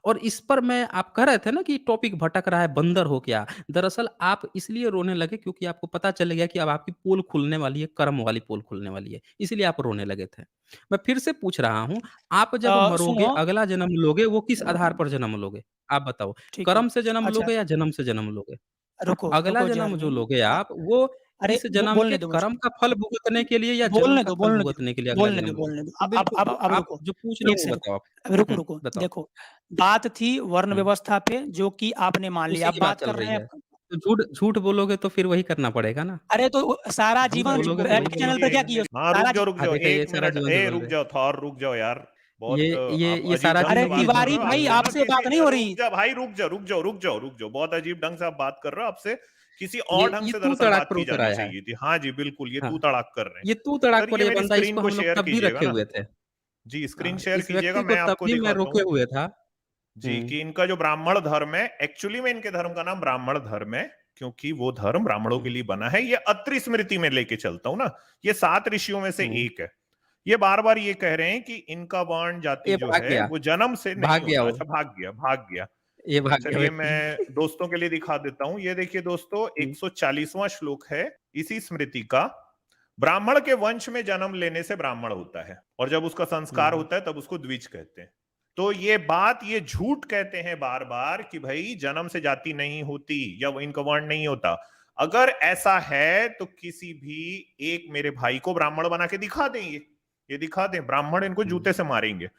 A: और इस पर मैं आप कह रहे थे ना कि टॉपिक भटक रहा है, बंदर हो क्या? दरअसल आप इसलिए रोने लगे क्योंकि आपको पता चल गया कि अब आपकी पोल खुलने वाली है, कर्म वाली पोल खुलने वाली है, इसलिए आप रोने लगे थे। मैं फिर से पूछ रहा हूँ, आप जब मरोगे,
B: सुनो,
A: अगला जन्म लोगे, वो किस आधार पर जन्म लोगे? आप बताओ,
B: ठीक है।
A: कर्म से जन्म
B: अच्छा,
A: लोगे या जन्म से जन्म लोगे?
B: रुको,
A: अगला
B: रुको
A: जन्म जो
B: झरनी।
A: लोगे
B: अ,
A: आप, वो
B: अरे
A: इस जन्म के
B: बोलने दो मुझे।
A: कर्म का फल भुगतने के लिए या जन्म
B: बोलने
A: का
B: दो,
A: फल
B: बोलने दो,
A: भुगतने के लिए अगला
B: बोलने दो,
A: जन्म लोगे?
B: बोलने दो।
A: तो बिल्कुल तो
B: अब
A: आप
B: रुको,
A: जो पूछ रहे
B: 1
A: हो वो
B: सेकंड,
A: बताओ आप?
B: अब रुको,
A: हुँ,
B: रुको।
A: बताओ।
B: देखो, बात थी वर्ण
A: हुँ,
B: व्यवस्था पे जो कि आपने मान लिया,
A: उसी
B: अब
A: की बात
B: बात
A: चल
B: कर रहे
A: रही
B: हैं
A: है। तो झूठ झूठ बोलोगे तो फिर वही करना पड़ेगा ना।
B: अरे तो सारा
A: झूठ
B: जीवन
A: बोलोगे तो वही
B: बैक
A: बोलना
B: चैनल पे
C: देखिए,
B: क्या
A: पड़ेगा।
B: किए हो?
C: हाँ, रुक
B: सारा
C: जाओ, रुक जाओ,
A: देखिए ये
C: 1
A: सारा
C: मिनट,
A: जीवन से बोल
C: रुक
A: रहे हैं।
C: जाओ, थोर रुक जाओ यार। बहुत आप
A: ये
C: अजीब
A: सारा
C: ढंग
B: अरे
C: से बात
A: जीवन
C: कर
B: तिवारी
C: रहे हो।
B: भाई
C: आपसे ना
B: आपसे बात
C: किसी
B: नहीं हो
C: रुक
B: रही।
C: जा भाई, रुक जाओ। बहुत अजीब ढंग से आप बात कर रहे हो। आपसे किसी और ढंग
A: ये
C: से
A: तू
C: दरअसल
A: तड़ाक
C: बात
A: पर
C: की
A: उतर
C: जानी
A: आया है।
C: चाहिए थी। हाँ जी, बिल्कुल, ये तू
A: हाँ,
C: तड़ाक कर रहे हैं।
A: ये तू तड़ाक
C: सर,
A: पर
C: ये
A: ये
C: मेरी
A: बंदा
C: स्क्रीन
A: इसको
C: को
A: हम लोग
C: शेयर
A: तब भी
C: कीजिएगा
A: रखे
C: ना।
A: हुए थे।
C: जी, स्क्रीन
A: हाँ,
C: शेयर
A: इस
C: कीजिएगा,
A: व्यक्ति को
C: मैं
A: तब
C: आपको
A: भी मैं
C: दिखाता
A: रोके
C: हूँ।
A: हुए था।
C: जी,
A: हुँ,
C: कि इनका जो ब्राह्मण धर्म है, एक्चुअली में इनके धर्म का नाम ब्राह्मण धर्म है, क्योंकि वो धर्म ब्राह्मणों के
A: हुँ,
C: लिए बना है। ये अत्रि स्मृति में लेके चलता हूं ना। ये 7 ऋषियों में से
A: हुँ।
C: एक है। ये बार बार ये कह रहे हैं कि इनका वर्ण जाति
A: ये
C: जो
A: भाग
C: है
A: गया,
C: वो जन्म से नहीं
A: भाग गया
C: होता।
A: वो,
C: अच्छा, भाग गया, भाग गया।
A: ये भाग गया
C: चलिए
A: व्यक्ति।
C: मैं दोस्तों के लिए दिखा देता हूं। ये देखिए दोस्तों,
A: हुँ,
C: 140वां श्लोक है इसी स्मृति का। ब्राह्मण के वंश में जन्म लेने से ब्राह्मण होता है, और जब उसका संस्कार
A: हुँ,
C: होता है तब उसको द्विज कहते हैं। तो ये बात, ये झूठ कहते हैं बार बार कि भाई जन्म से जाति नहीं होती या वो इनका वर्ण नहीं होता। अगर ऐसा है तो किसी भी एक मेरे भाई को ब्राह्मण बना के दिखा दें। ये दिखा दें, ब्राह्मण इनको
A: हुँ,
C: जूते से मारेंगे।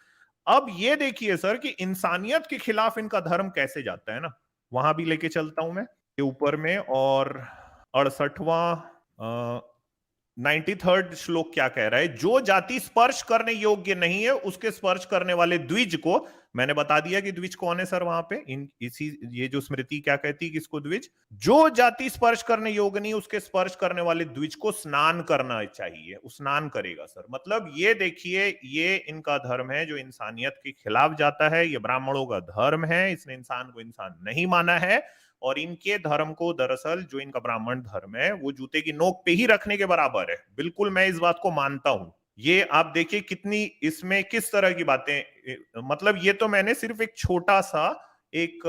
C: अब ये देखिए सर कि इंसानियत के खिलाफ इनका धर्म कैसे जाता है ना। वहां भी लेके चलता हूं मैं, ये ऊपर में। और 68वां 93rd श्लोक क्या कह रहा है? जो जाति स्पर्श करने योग्य नहीं है उसके स्पर्श करने वाले द्विज को, मैंने बता दिया कि द्विज कौन है सर वहां पे। इन इसी ये जो स्मृति क्या कहती है, किसको द्विज? जो जाति स्पर्श करने योग्य नहीं उसके स्पर्श करने वाले द्विज को स्नान करना चाहिए। वो स्नान करेगा सर। मतलब ये देखिए, ये इनका धर्म है जो इंसानियत के खिलाफ जाता है। ये ब्राह्मणों का धर्म है, इसने इंसान को इंसान नहीं माना है। और इनके धर्म को दरअसल, जो इनका ब्राह्मण धर्म है, वो जूते की नोक पे ही रखने के बराबर है। बिल्कुल मैं इस बात को मानता हूं। ये आप देखिए कितनी इसमें किस तरह की बातें, मतलब ये तो मैंने सिर्फ एक छोटा सा एक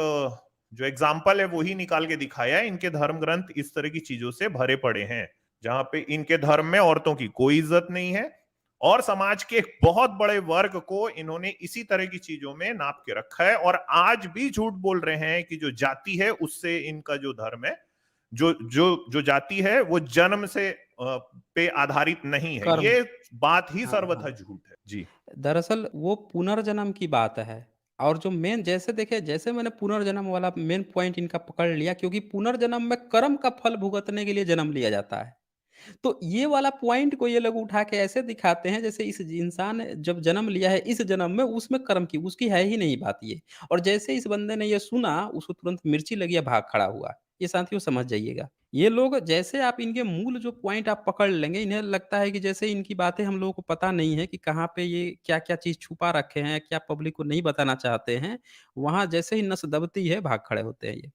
C: जो एग्जाम्पल है वो ही निकाल के दिखाया है। इनके धर्म ग्रंथ इस तरह की चीजों से भरे पड़े हैं, जहां पे इनके धर्म में औरतों की कोई इज्जत नहीं है, और समाज के एक बहुत बड़े वर्ग को इन्होंने इसी तरह की चीजों में नाप के रखा है। और आज भी झूठ बोल रहे हैं कि जो जाति है उससे इनका जो धर्म है, जो जो जो जाति है वो जन्म से पे आधारित नहीं है।
A: कर्म।
C: ये बात ही
A: हाँ,
C: सर्वथा
A: हाँ।
C: झूठ है जी।
A: दरअसल वो पुनर्जन्म की बात है और जो मेन जैसे देखिए जैसे मैंने पुनर्जन्म वाला मेन पॉइंट इनका पकड़ लिया क्योंकि पुनर्जन्म में कर्म का फल भुगतने के लिए जन्म लिया जाता है। तो ये वाला पॉइंट को ये लोग उठा के ऐसे दिखाते हैं जैसे इस इंसान ने जब जन्म लिया है इस जन्म में उसमें कर्म की उसकी है ही नहीं बात ये। और जैसे इस बंदे ने ये सुना उसको तुरंत मिर्ची लगी या भाग खड़ा हुआ। ये साथियों समझ जाइएगा। ये लोग जैसे आप इनके मूल जो पॉइंट आप पकड़ लेंगे इन्हें लगता है कि जैसे इनकी बातें हम लोगों को पता नहीं है कि कहाँ पे ये क्या-क्या चीज़ छुपा रखे हैं, क्या पब्लिक को नहीं बताना चाहते हैं। वहाँ जैसे ही नस दबती है भाग खड़े होते हैं ये।